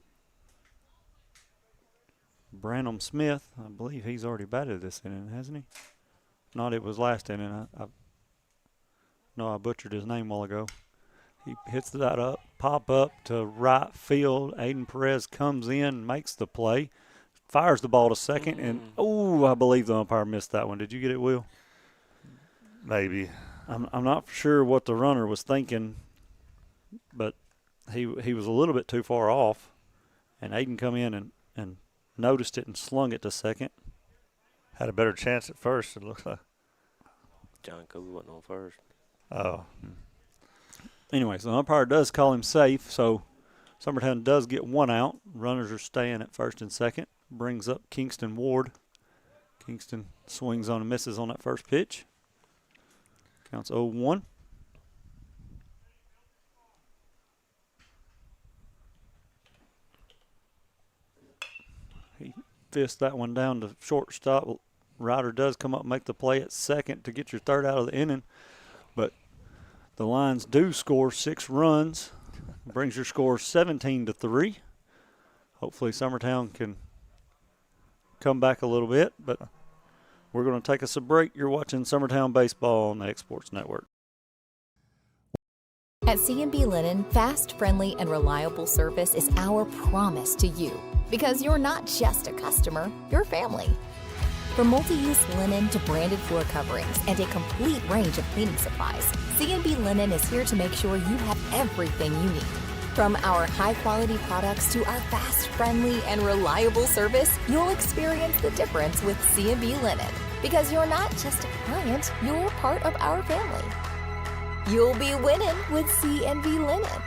Branham Smith, I believe he's already batted this inning, hasn't he? Not it was last inning. I butchered his name a while ago. He hits that up, pop up to right field. Aiden Perez comes in, makes the play, fires the ball to second, and I believe the umpire missed that one. Did you get it, Will? Maybe. I'm not sure what the runner was thinking, but he was a little bit too far off, and Aiden come in and noticed it and slung it to second. Had a better chance at first, it looks like. John Kobe wasn't on first. Oh. Anyway, so the umpire does call him safe, so Summertown does get one out. Runners are staying at first and second. Brings up Kingston Ward. Kingston swings on and misses on that first pitch. Counts 0-1. He fists that one down to shortstop. Ryder does come up and make the play at second to get your third out of the inning. But the Lions do score 6 runs. Brings your score 17-3. Hopefully Summertown can come back a little bit. But we're going to take us a break. You're watching Summertown Baseball on the Exports Network. At C&B Linen, fast, friendly, and reliable service is our promise to you. Because you're not just a customer, you're family. From multi-use linen to branded floor coverings and a complete range of cleaning supplies, C&B Linen is here to make sure you have everything you need. From our high-quality products to our fast, friendly, and reliable service, you'll experience the difference with C&B Linen. Because you're not just a client, you're part of our family. You'll be winning with C&B Linen.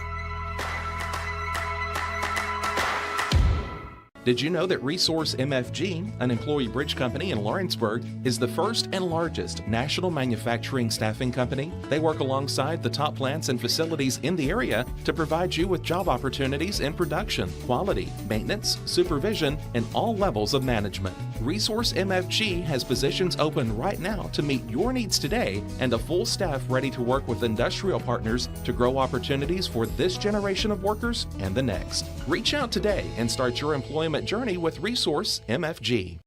Did you know that Resource MFG, an employee bridge company in Lawrenceburg, is the first and largest national manufacturing staffing company? They work alongside the top plants and facilities in the area to provide you with job opportunities in production, quality, maintenance, supervision, and all levels of management. Resource MFG has positions open right now to meet your needs today and a full staff ready to work with industrial partners to grow opportunities for this generation of workers and the next. Reach out today and start your employment journey with Resource MFG.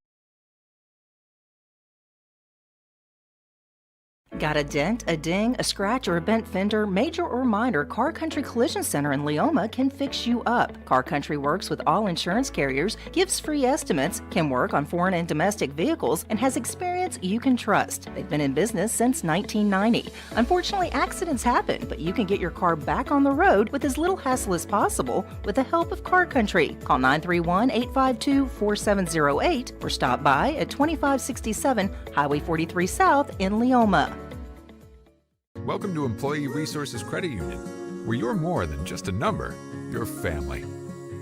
Got a dent, a ding, a scratch, or a bent fender? Major or minor, Car Country Collision Center in Leoma can fix you up. Car Country works with all insurance carriers, gives free estimates, can work on foreign and domestic vehicles, and has experience you can trust. They've been in business since 1990. Unfortunately, accidents happen, but you can get your car back on the road with as little hassle as possible with the help of Car Country. Call 931-852-4708 or stop by at 2567 Highway 43 South in Leoma. Welcome to Employee Resources Credit Union, where you're more than just a number, you're family.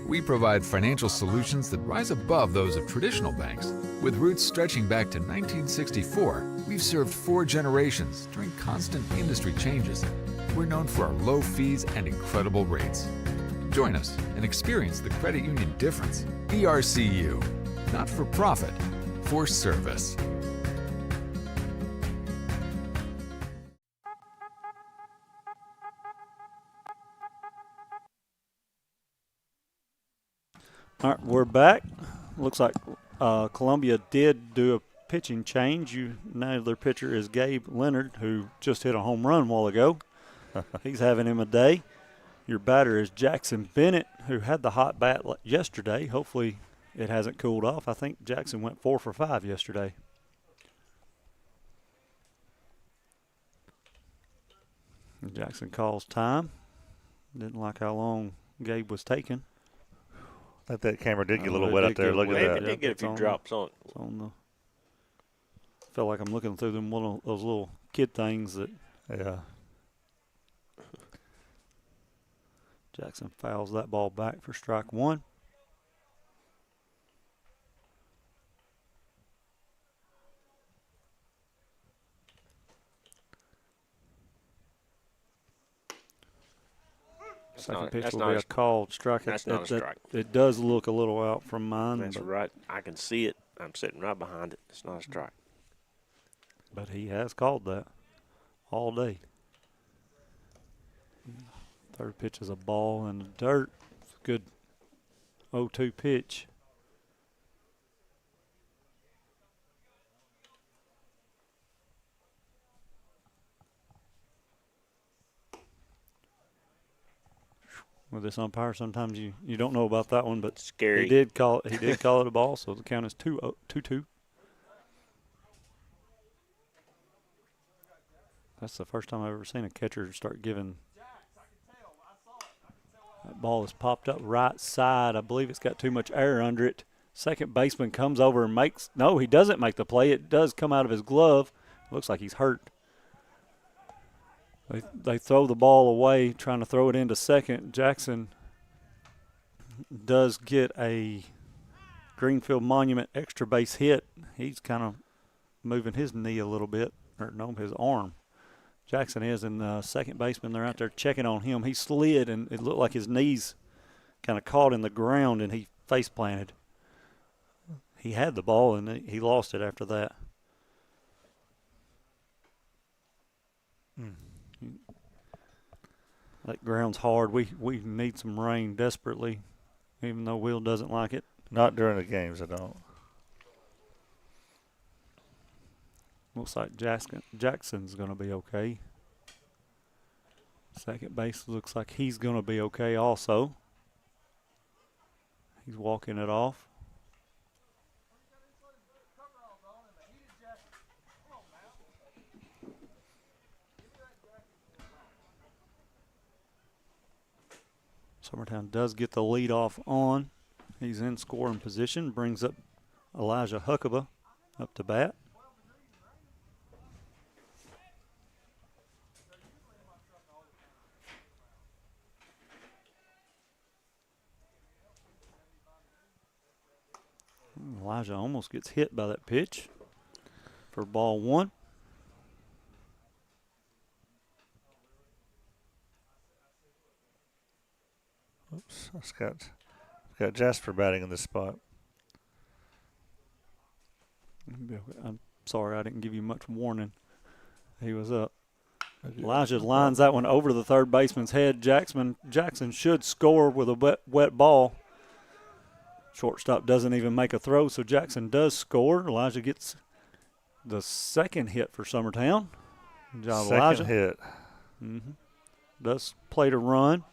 We provide financial solutions that rise above those of traditional banks. With roots stretching back to 1964, we've served 4 generations during constant industry changes. We're known for our low fees and incredible rates. Join us and experience the credit union difference. ERCU, not for profit, for service. All right, we're back. Looks like Columbia did do a pitching change. Now their pitcher is Gabe Leonard, who just hit a home run a while ago. He's having him a day. Your batter is Jackson Bennett, who had the hot bat yesterday. Hopefully it hasn't cooled off. I think Jackson went 4 for 5 yesterday. Jackson calls time. Didn't like how long Gabe was taken. I think that camera did get a little wet out there. Look at that. It did get a few drops on it. It's on the. Felt like I'm looking through them one of those little kid things that. Yeah. Jackson fouls that ball back for strike one. Second pitch will be a called strike. That's not a strike. It does look a little out from mine. That's right. I can see it. I'm sitting right behind it. It's not a strike. But he has called that all day. Third pitch is a ball in the dirt. It's a good 0-2 pitch. With this umpire, sometimes you don't know about that one, but scary. He did call it a ball, so the count is 2-2. That's the first time I've ever seen a catcher start giving. That ball is popped up right side. I believe it's got too much air under it. Second baseman comes over and makes. No, he doesn't make the play. It does come out of his glove. Looks like he's hurt. They throw the ball away, trying to throw it into second. Jackson does get a Greenfield Monument extra base hit. He's kind of moving his knee a little bit, or no, his arm. Jackson is, and the second baseman, they're out there checking on him. He slid, and it looked like his knees kind of caught in the ground, and he face planted. He had the ball, and he lost it after that. That ground's hard. We need some rain desperately, even though Will doesn't like it. Not during the games, I don't. Looks like Jackson's going to be okay. Second base looks like he's going to be okay also. He's walking it off. Summertown does get the lead off on. He's in scoring position, brings up Elijah Huckabee up to bat. Elijah almost gets hit by that pitch for ball one. Oops, I've got Jasper batting in this spot. I'm sorry, I didn't give you much warning. He was up. Elijah lines that one over the third baseman's head. Jackson should score with a wet ball. Shortstop doesn't even make a throw, so Jackson does score. Elijah gets the second hit for Summertown. Good job, second Elijah. Hit. Mm-hmm. Does play to run.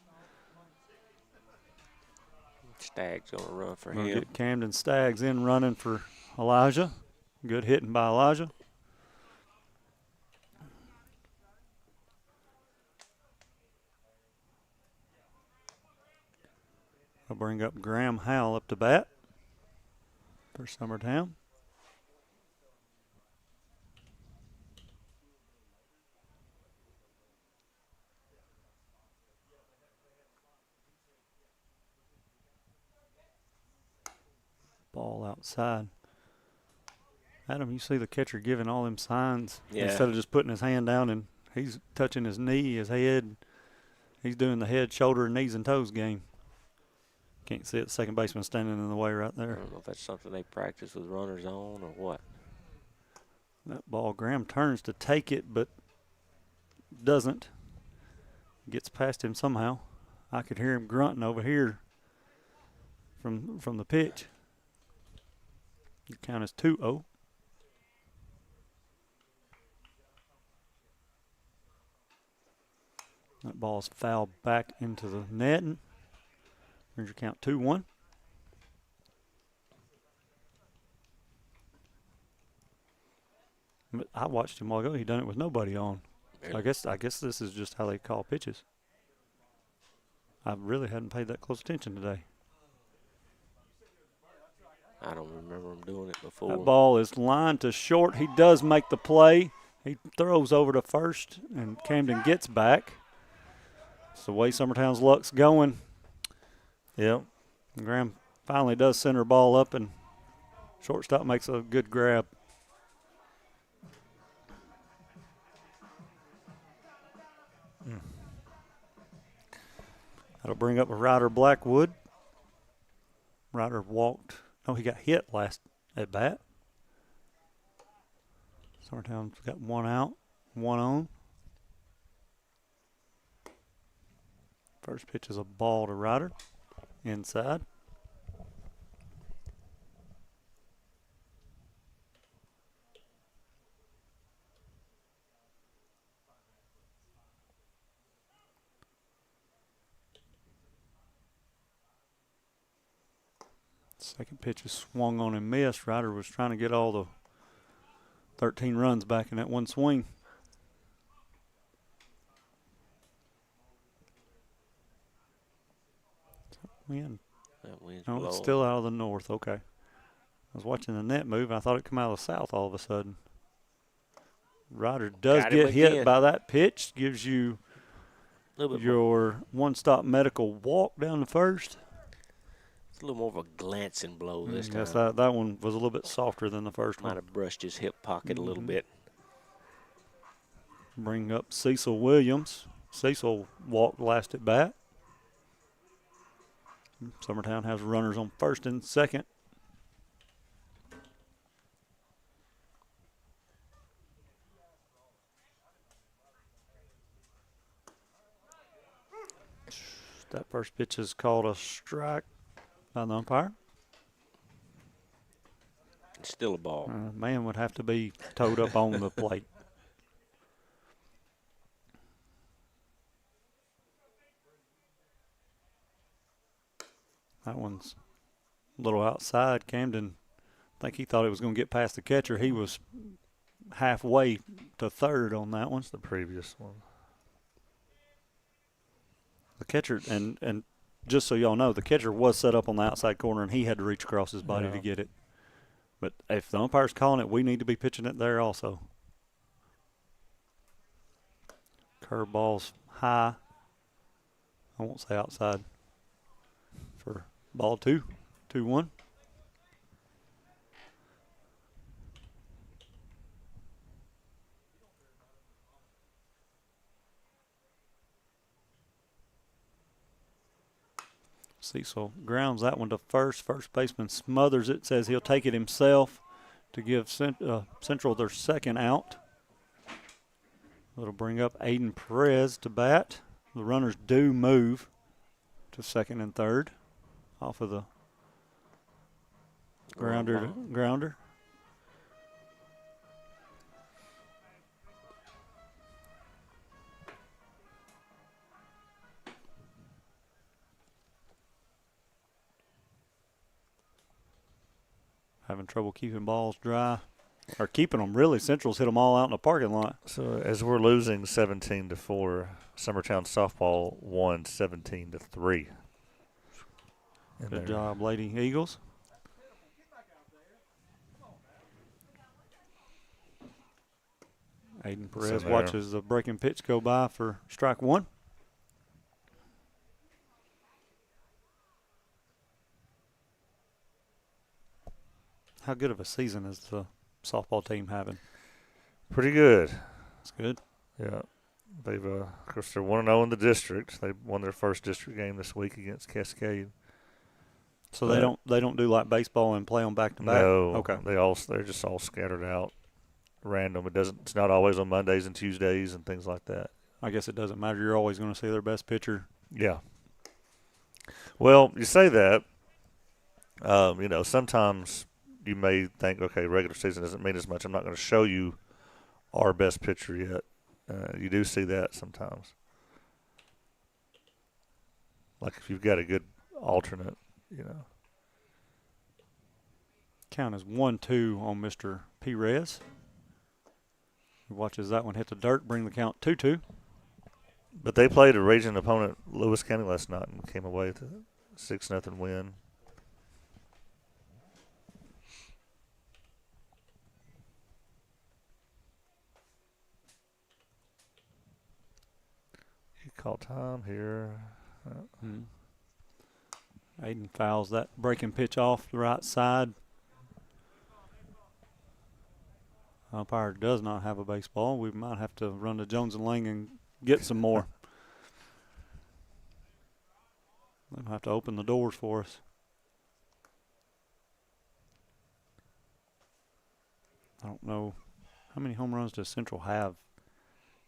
Staggs going to run for Gonna him. get Camden Staggs in running for Elijah. Good hitting by Elijah. I'll bring up Graham Howell up to bat for Summertown. Ball outside. Adam, you see the catcher giving all them signs instead of just putting his hand down, and he's touching his knee, his head. He's doing the head, shoulder, knees, and toes game. Can't see it. Second baseman standing in the way right there. I don't know if that's something they practice with runners on or what. That ball, Graham turns to take it, but doesn't. Gets past him somehow. I could hear him grunting over here from the pitch. The count is 2-0. That ball's fouled back into the net. Here's your count, 2-1. But I watched him a while ago. He done it with nobody on. So I guess this is just how they call pitches. I really hadn't paid that close attention today. I don't remember him doing it before. That ball is lined to short. He does make the play. He throws over to first, and Camden gets back. It's the way Summertown's luck's going. Yep. Graham finally does center the ball up, and shortstop makes a good grab. That'll bring up a Ryder Blackwood. Ryder walked. No, he got hit last at bat. Summertown's got one out, one on. First pitch is a ball to Ryder. Inside. Second pitch is swung on and missed. Ryder was trying to get all the 13 runs back in that one swing. Wind. That wind's No, it's blowing. still out of the north. Okay. I was watching the net move, and I thought it come out of the south all of a sudden. Ryder does Got him get hit again. by that pitch. Gives you Little bit your one-stop medical walk down the first. It's a little more of a glancing blow this time. Yes, that one was a little bit softer than the first Might one. have brushed his hip pocket a little Mhm. bit. Bring up Cecil Williams. Cecil walked last at bat. Summertown has runners on first and second. That first pitch is called a strike by the umpire. It's still a ball. Man would have to be towed up on the plate. That one's a little outside. Camden, I think he thought it was going to get past the catcher. He was halfway to third on that one. It's the previous one. The catcher, and just so y'all know, the catcher was set up on the outside corner, and he had to reach across his body to get it. But if the umpire's calling it, we need to be pitching it there also. Curveball's high. I won't say outside. For ball 2-1. Cecil grounds that one to first. First baseman smothers it, says he'll take it himself to give Central their second out. It'll bring up Aiden Perez to bat. The runners do move to second and third off of the grounder. Having trouble keeping balls dry, or keeping them really. Central's hit them all out in the parking lot. So as we're losing 17-4, Summertown softball won 17-3. Good job, Lady Eagles. Aiden Perez watches the breaking pitch go by for strike one. How good of a season is the softball team having? Pretty good. That's good. Yeah. They've, of course, they're 1-0 in the district. They won their first district game this week against Cascade. So they don't do like baseball and play them back to back? No. Okay. They're just all scattered out, random. It's not always on Mondays and Tuesdays and things like that. I guess it doesn't matter. You're always going to see their best pitcher. Yeah. Well, you say that. Sometimes you may think, okay, regular season doesn't mean as much. I'm not going to show you our best pitcher yet. You do see that sometimes. Like if you've got a good alternate, Count is 1-2 on Mr. Perez. He watches that one hit the dirt, bring the count 2-2. But they played a region opponent, Lewis County, last night and came away with a 6-0 win. He called time here. Aiden fouls that breaking pitch off the right side. Umpire does not have a baseball. We might have to run to Jones and Lang and get some more. They'll have to open the doors for us. I don't know. How many home runs does Central have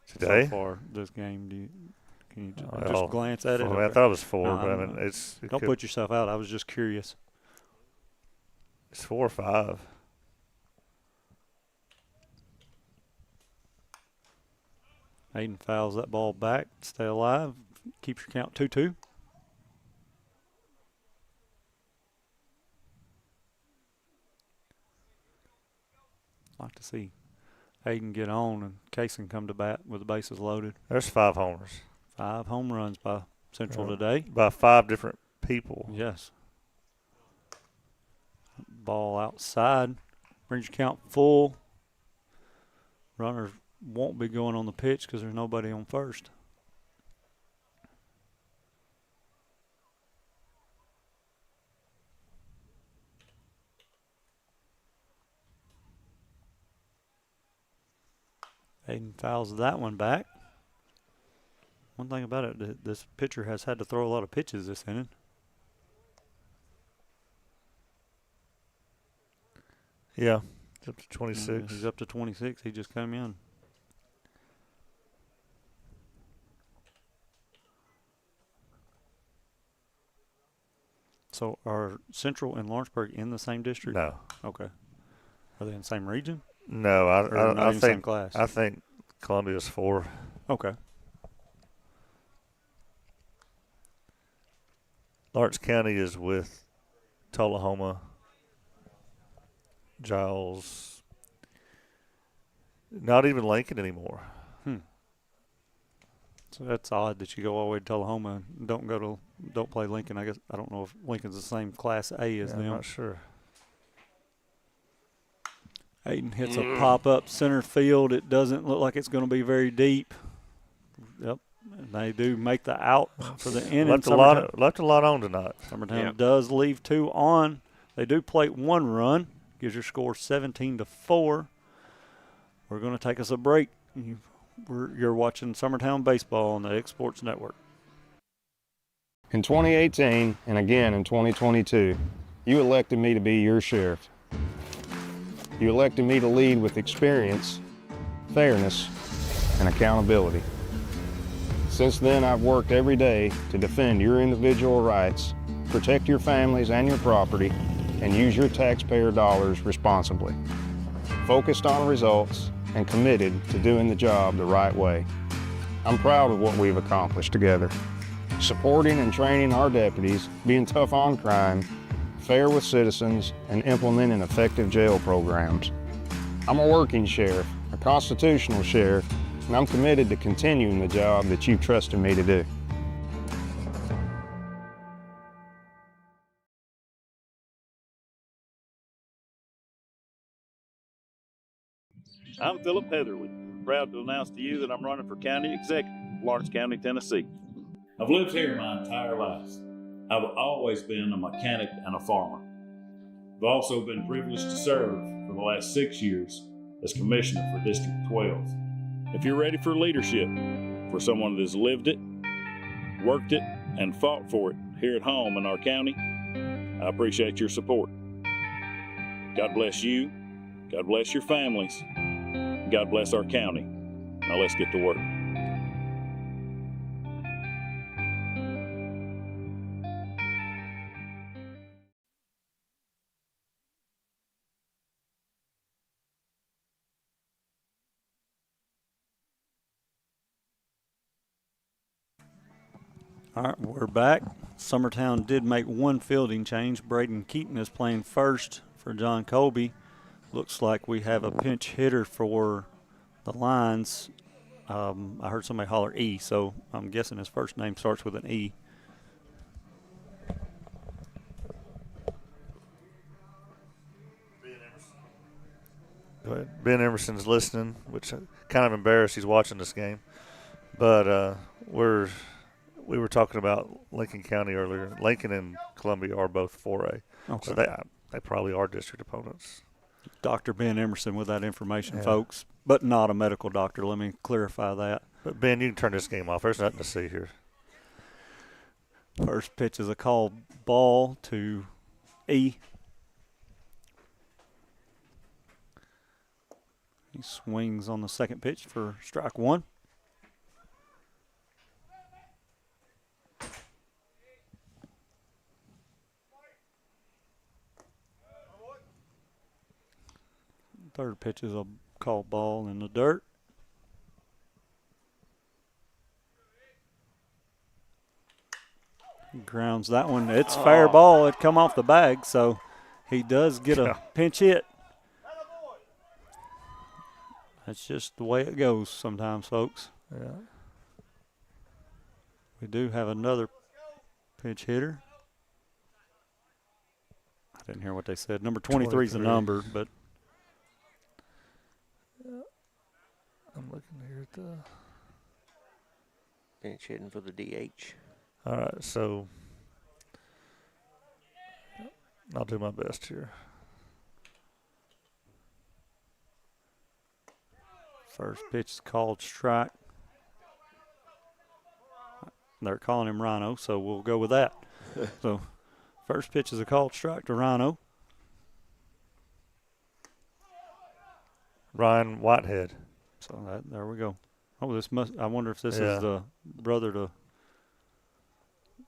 today so far this game? Can you just glance at it? I thought it was 4, but I mean, don't put yourself out. I was just curious. It's 4 or 5. Aiden fouls that ball back. Stay alive. Keeps your count 2-2. Like to see Aiden get on and Kaysen come to bat with the bases loaded. There's 5 homers. 5 home runs by Central today. By 5 different people. Yes. Ball outside. Brings your count full. Runners won't be going on the pitch because there's nobody on first. Aiden fouls that one back. One thing about it, this pitcher has had to throw a lot of pitches this inning. Yeah, he's up to 26. He's up to 26. He just came in. So are Central and Lawrenceburg in the same district? No. Okay. Are they in the same region? No, I think same class? I think Columbia's 4. Okay. Lawrence County is with Tullahoma, Giles, not even Lincoln anymore. So that's odd that you go all the way to Tullahoma and don't play Lincoln. I guess I don't know if Lincoln's the same Class A as them. I'm not sure. Aiden hits a pop-up center field. It doesn't look like it's going to be very deep. Yep, they do make the out for the inning. Left a lot on tonight. Summertown does leave 2 on. They do plate 1 run. Gives your score 17-4. We're going to take us a break. You're watching Summertown Baseball on the X Sports Network. In 2018 and again in 2022, you elected me to be your sheriff. You elected me to lead with experience, fairness, and accountability. Since then, I've worked every day to defend your individual rights, protect your families and your property, and use your taxpayer dollars responsibly. Focused on results and committed to doing the job the right way. I'm proud of what we've accomplished together. Supporting and training our deputies, being tough on crime, fair with citizens, and implementing effective jail programs. I'm a working sheriff, a constitutional sheriff, and I'm committed to continuing the job that you've trusted me to do. I'm Philip Heatherly, proud to announce to you that I'm running for County Executive, Lawrence County, Tennessee. I've lived here my entire life. I've always been a mechanic and a farmer. I've also been privileged to serve for the last 6 years as Commissioner for District 12. If you're ready for leadership, for someone that has lived it, worked it, and fought for it here at home in our county, I appreciate your support. God bless you, God bless your families, and God bless our county. Now let's get to work. All right, we're back. Summertown did make 1 fielding change. Braden Keaton is playing first for John Colby. Looks like we have a pinch hitter for the Lions I heard somebody holler E, so I'm guessing his first name starts with an E. Go ahead. Ben Emerson's listening, which kind of embarrassed he's watching this game. But we were talking about Lincoln County earlier. Lincoln and Columbia are both 4A. Okay. So they probably are district opponents. Dr. Ben Emerson with that information, Yeah. folks, but not a medical doctor. Let me clarify that. But, Ben, you can turn this game off. There's nothing to see here. First pitch is a called ball to E. He swings on the second pitch for strike one. Third pitch is a called ball in the dirt. He grounds that one. It's fair ball. It come off the bag, so he does get a pinch hit. That's just the way it goes sometimes, folks. Yeah. We do have another pinch hitter. I didn't hear what they said. Number 23 is the number, but I'm looking here at the pinch hitting for the DH. All right, so I'll do my best here. first pitch is called strike. They're calling him Rhino, so we'll go with that. So first pitch is a called strike to Rhino. Ryan Whitehead. So there we go. Oh, this must. I wonder if this is the brother to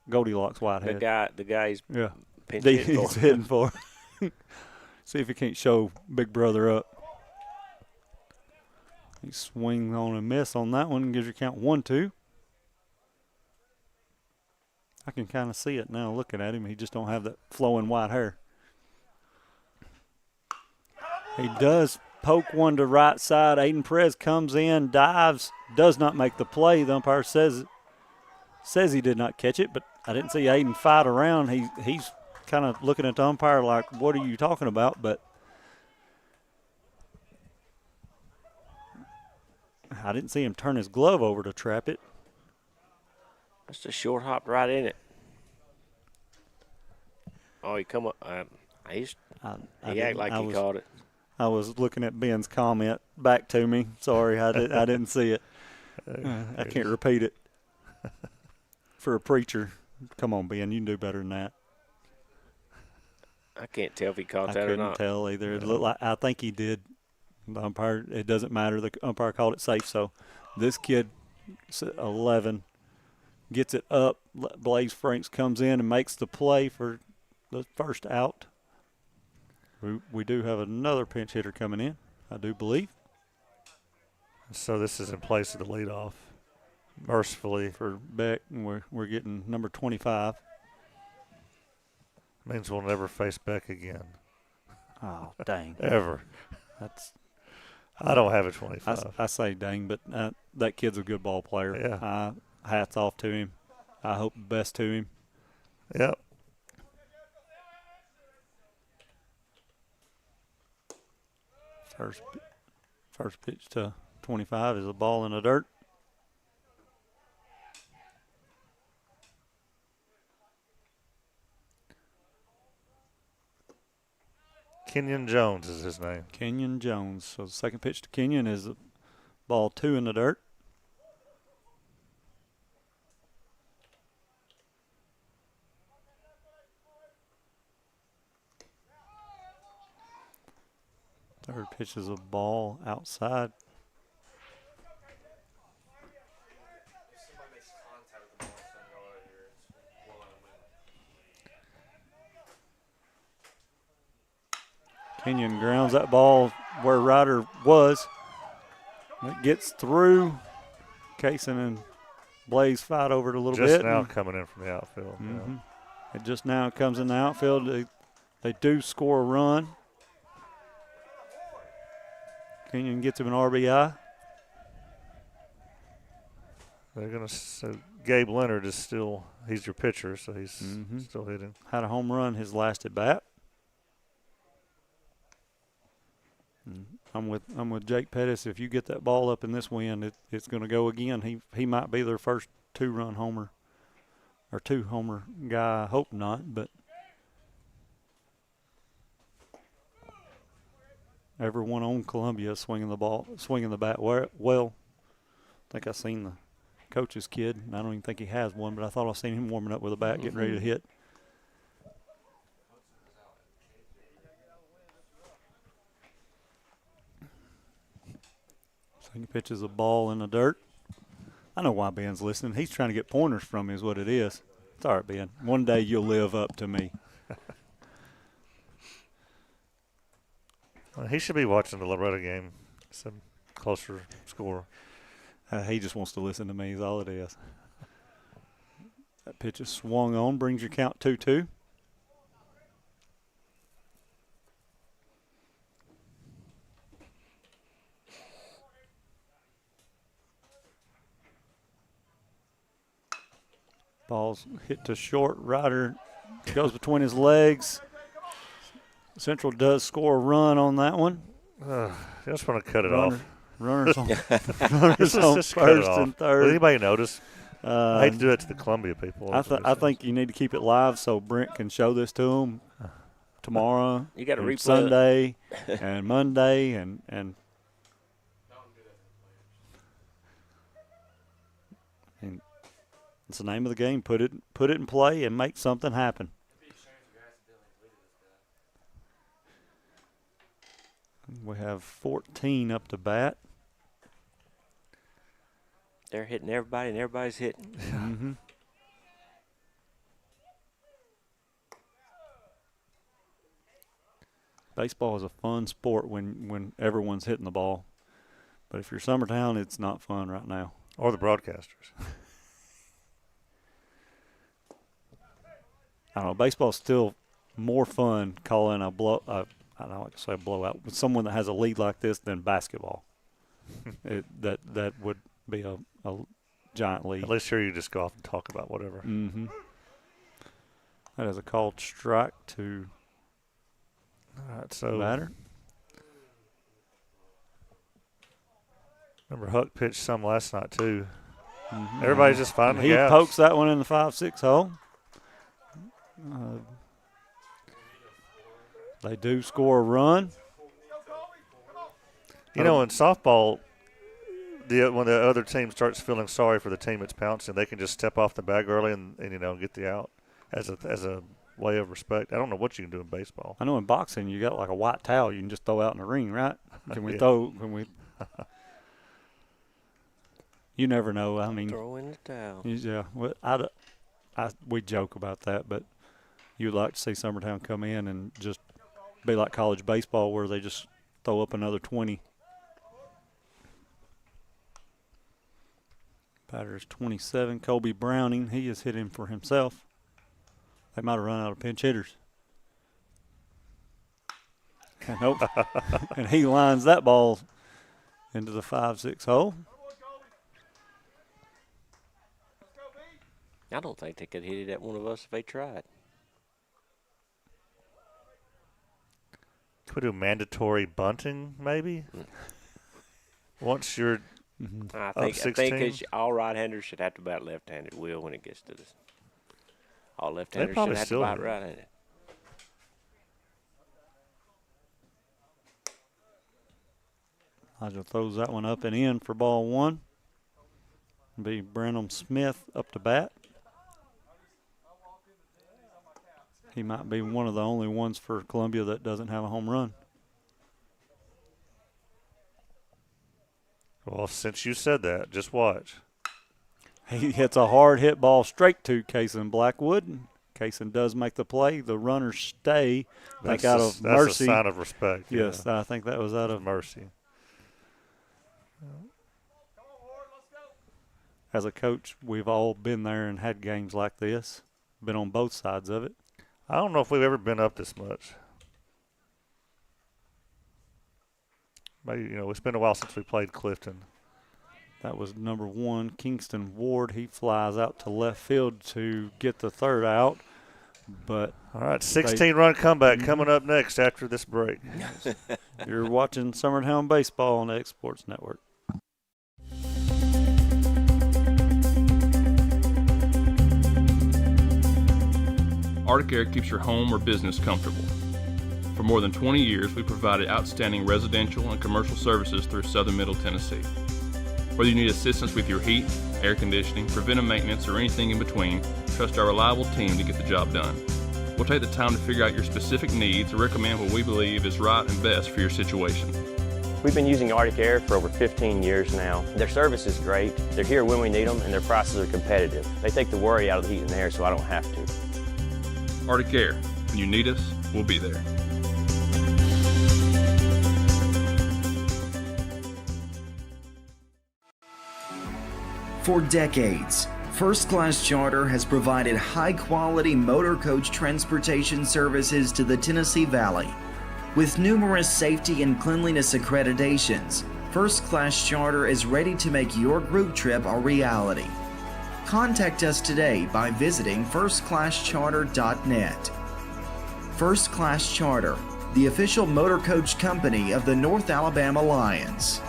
Goldilocks Whitehead. The guy's pinch he's hitting for. See if he can't show Big Brother up. He swings on a miss on that one and gives you count 1-2. I can kind of see it now looking at him. He just don't have that flowing white hair. He does poke one to right side. Aiden Perez comes in, dives, does not make the play. The umpire says he did not catch it, but I didn't see Aiden fight around. He's kind of looking at the umpire like, what are you talking about? But I didn't see him turn his glove over to trap it. Just a short hop right in it. Oh, he come up. He act like he caught it. I was looking at Ben's comment back to me. Sorry, I didn't see it. I can't repeat it. For a preacher, come on, Ben, you can do better than that. I can't tell if he caught that or not. I couldn't tell either. It looked like, I think he did. The umpire, it doesn't matter. The umpire called it safe. So this kid, 11, gets it up. Blaze Franks comes in and makes the play for the first out. We do have another pinch hitter coming in, I do believe. So this is in place of the leadoff, mercifully for Beck, and we're getting number 25. Means we'll never face Beck again. Oh, dang. Ever. I don't have a 25. I say dang, but that kid's a good ball player. Yeah. Hats off to him. I hope the best to him. Yep. First pitch to 25 is a ball in the dirt. Kenyon Jones is his name. Kenyon Jones. So the second pitch to Kenyon is a ball 2 in the dirt. Third pitch is a ball outside. Kenyon grounds that ball where Ryder was. It gets through. Kaysen and Blaze fight over it a little bit. Just now coming in from the outfield. Mm-hmm. It just now comes in the outfield. They do score a run. Kenyon gets him an RBI. They're going to. So Gabe Leonard is still. He's your pitcher, so he's still hitting. Had a home run his last at bat. I'm with Jake Pettis. If you get that ball up in this wind, it's going to go again. He might be their first 2-run homer or 2-homer guy. I hope not, but everyone on Columbia is swinging the bat well. I think I seen the coach's kid. I don't even think he has one, but I thought I seen him warming up with a bat, getting ready to hit. He pitches a ball in the dirt. I know why Ben's listening. He's trying to get pointers from me is what it is. It's all right, Ben. One day you'll live up to me. Well, he should be watching the Loretta game. Some closer score. He just wants to listen to me is all it is. That pitch is swung on, brings your count 2-2. Ball's hit to short. Ryder goes between his legs. Central does score a run on that one. I just want to cut it off. Runners on, runners on just first and third. Will anybody notice? I hate to do that to the Columbia people. I think you need to keep it live so Brent can show this to them tomorrow. You got to replay Sunday and Monday and it's the name of the game. Put it in play and make something happen. We have 14 up to bat. They're hitting everybody, and everybody's hitting. Mm-hmm. Baseball is a fun sport when everyone's hitting the ball. But if you're Summertown, it's not fun right now. Or the broadcasters. I don't know. Baseball's still more fun calling I don't like to say a blowout, but someone that has a lead like this than basketball. That would be a giant lead. At least here you just go off and talk about whatever. Mm-hmm. That is a called strike to batter. Remember Huck pitched some last night too. Mm-hmm. Everybody's just finding the gaps. He pokes that one in the 5-6 hole. They do score a run. You know, in softball, when the other team starts feeling sorry for the team that's pouncing, they can just step off the bag early and get the out as a way of respect. I don't know what you can do in baseball. I know in boxing you got like a white towel you can just throw out in the ring, right? Can we You never know. I mean, throw in the towel. Yeah, well, we joke about that, but you'd like to see Summertown come in and just be like college baseball where they just throw up another 20. Batter is 27, Colby Browning. He is hitting for himself. They might have run out of pinch hitters. Nope. And he lines that ball into the 5-6 hole. I don't think they could hit it at one of us if they tried. Could we do mandatory bunting, maybe? Once you're I up 16? think all right-handers should have to bat left-handed. Will when it gets to this. All left-handers should have to bat right-handed. Elijah throws that one up and in for ball one. Be Brenham Smith up to bat. He might be one of the only ones for Columbia that doesn't have a home run. Well, since you said that, just watch. He hits a hard hit ball straight to Kaysen Blackwood. Kaysen does make the play. The runners stay. That's out of mercy. That's a sign of respect. Yes, yeah. I think that was out of mercy. As a coach, we've all been there and had games like this. Been on both sides of it. I don't know if we've ever been up this much. Maybe, it's been a while since we played Clifton. That was number 1, Kingston Ward. He flies out to left field to get the third out. But all right, 16-run comeback coming up next after this break. You're watching Summertown Baseball on the X Sports Network. Arctic Air keeps your home or business comfortable. For more than 20 years, we provided outstanding residential and commercial services through southern Middle Tennessee. Whether you need assistance with your heat, air conditioning, preventive maintenance, or anything in between, trust our reliable team to get the job done. We'll take the time to figure out your specific needs and recommend what we believe is right and best for your situation. We've been using Arctic Air for over 15 years now. Their service is great, they're here when we need them, and their prices are competitive. They take the worry out of the heat and air so I don't have to. Arctic Air, when you need us, we'll be there. For decades, First Class Charter has provided high-quality motor coach transportation services to the Tennessee Valley. With numerous safety and cleanliness accreditations, First Class Charter is ready to make your group trip a reality. Contact us today by visiting firstclasscharter.net. First Class Charter, the official motor coach company of the North Alabama Lions.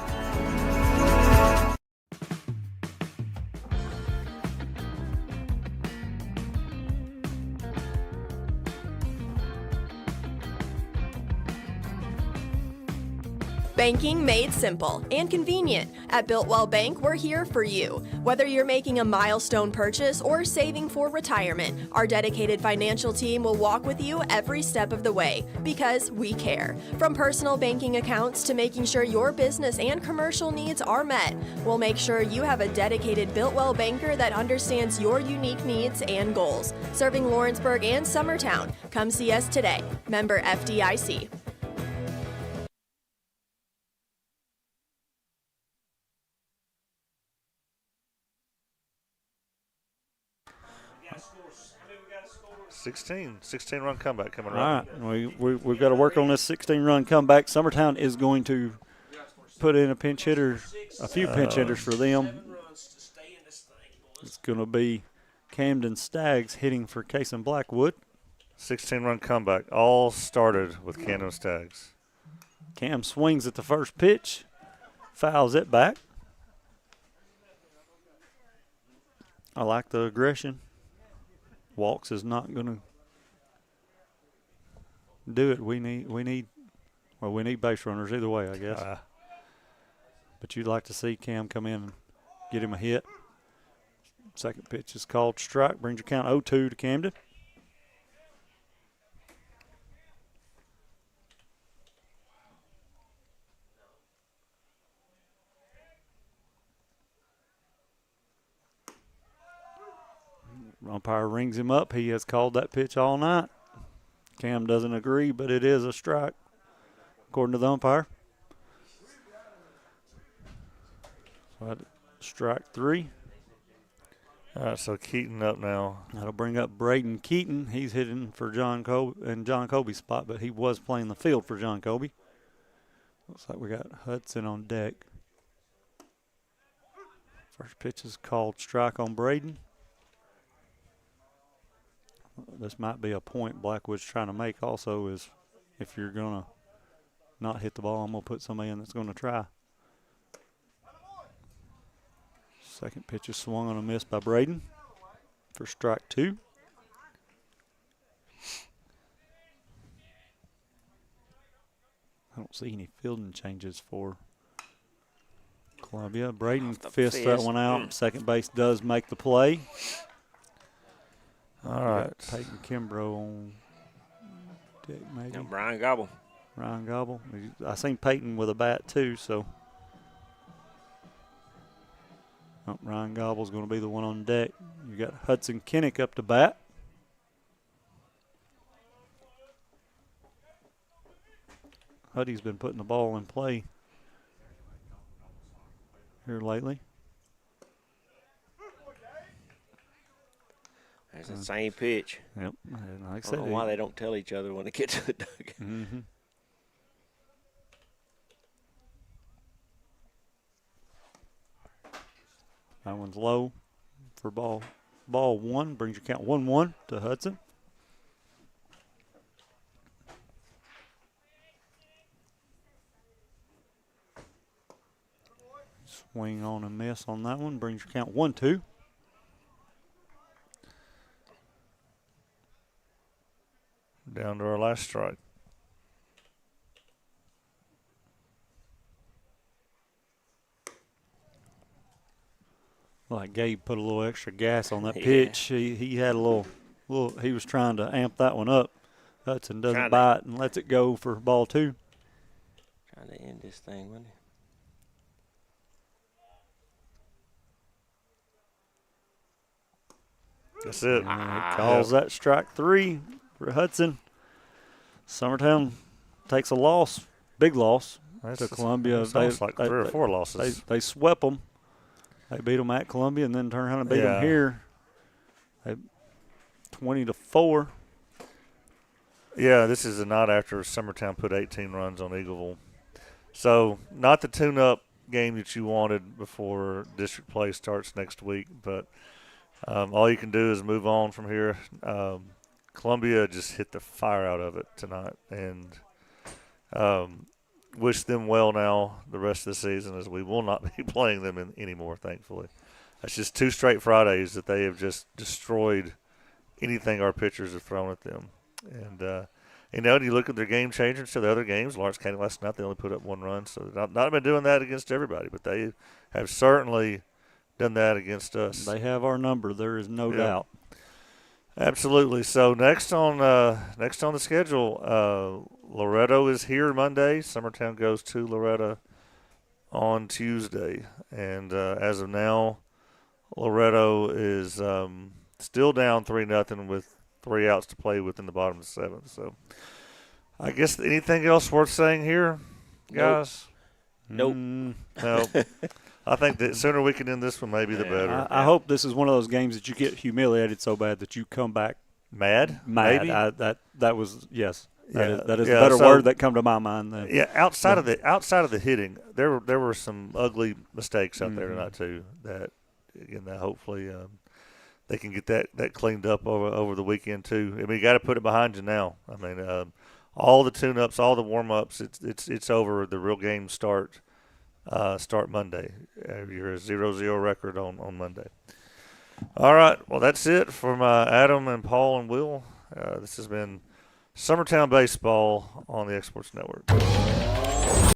Banking made simple and convenient. At Builtwell Bank, we're here for you. Whether you're making a milestone purchase or saving for retirement, our dedicated financial team will walk with you every step of the way because we care. From personal banking accounts to making sure your business and commercial needs are met, we'll make sure you have a dedicated Builtwell banker that understands your unique needs and goals. Serving Lawrenceburg and Summertown. Come see us today. Member FDIC. Sixteen-run comeback coming All right. right, we've got to work on this 16-run comeback. Summertown is going to put in a pinch hitter, a few pinch hitters for them. It's going to be Camden Staggs hitting for Case and Blackwood. 16-run comeback, all started with Camden Staggs. Cam swings at the first pitch, fouls it back. I like the aggression. Walks is not going to do it. We need base runners either way, I guess. But you'd like to see Cam come in and get him a hit. Second pitch is called strike, brings your count 0-2 to Camden. Umpire rings him up. He has called that pitch all night. Cam doesn't agree, but it is a strike, according to the umpire. Strike 3. All right, so Keaton up now. That'll bring up Braden Keaton. He's hitting for John Colby's spot, but he was playing the field for John Colby. Looks like we got Hudson on deck. First pitch is called strike on Braden. This might be a point Blackwood's trying to make also, is if you're going to not hit the ball, I'm going to put somebody in that's going to try. Second pitch is swung on a miss by Braden for strike 2. I don't see any fielding changes for Columbia. Braden fists that one out. Second base does make the play. All right. Peyton Kimbrough on deck, maybe. Now Ryan Gobble. Ryan Gobble. I seen Peyton with a bat too, so. Ryan Gobble's going to be the one on deck. You got Hudson Kinnick up to bat. Huddy's been putting the ball in play here lately. That's the same pitch. Yep. Like I don't know why they don't tell each other when they get to the dugout. Mm-hmm. That one's low for ball one. Brings your count 1-1 to Hudson. Swing on and miss on that one. Brings your count 1-2. Down to our last strike. Like Gabe put a little extra gas on that pitch. He had a little. He was trying to amp that one up. Hudson doesn't bite and lets it go for ball 2. Trying to end this thing, wasn't he? That's it. Calls that strike 3 for Hudson. Summertown takes a loss, big loss to Columbia. Sounds like 3 or 4 losses. They swept them. They beat them at Columbia and then turn around and beat them here. 20-4. Yeah, this is the night after Summertown put 18 runs on Eagleville. So not the tune-up game that you wanted before district play starts next week, but all you can do is move on from here. Columbia just hit the fire out of it tonight, and wish them well now the rest of the season, as we will not be playing them anymore, thankfully. That's just 2 straight Fridays that they have just destroyed anything our pitchers have thrown at them. And, you look at their game changers to the other games. Lawrence County last night, they only put up 1 run. So not been doing that against everybody, but they have certainly done that against us. They have our number. There is no doubt. Absolutely. So next on the schedule, Loretto is here Monday. Summertown goes to Loretto on Tuesday. And as of now, Loretto is still down 3-0 with 3 outs to play with in the bottom of the 7th. So I guess anything else worth saying here, guys? Nope. No. I think the sooner we can end this one, maybe the better. I hope this is one of those games that you get humiliated so bad that you come back mad. Maybe that was yes. That is a better word that come to my mind. Than, outside of the hitting, there were some ugly mistakes out there tonight too. That again, hopefully they can get that cleaned up over the weekend too. I mean, you got to put it behind you now. I mean, all the tune-ups, all the warm-ups, it's over. The real games start Monday. You're a 0-0 record on Monday. All right. Well, that's it from Adam and Paul and Will. This has been Summertown Baseball on the Exports Network.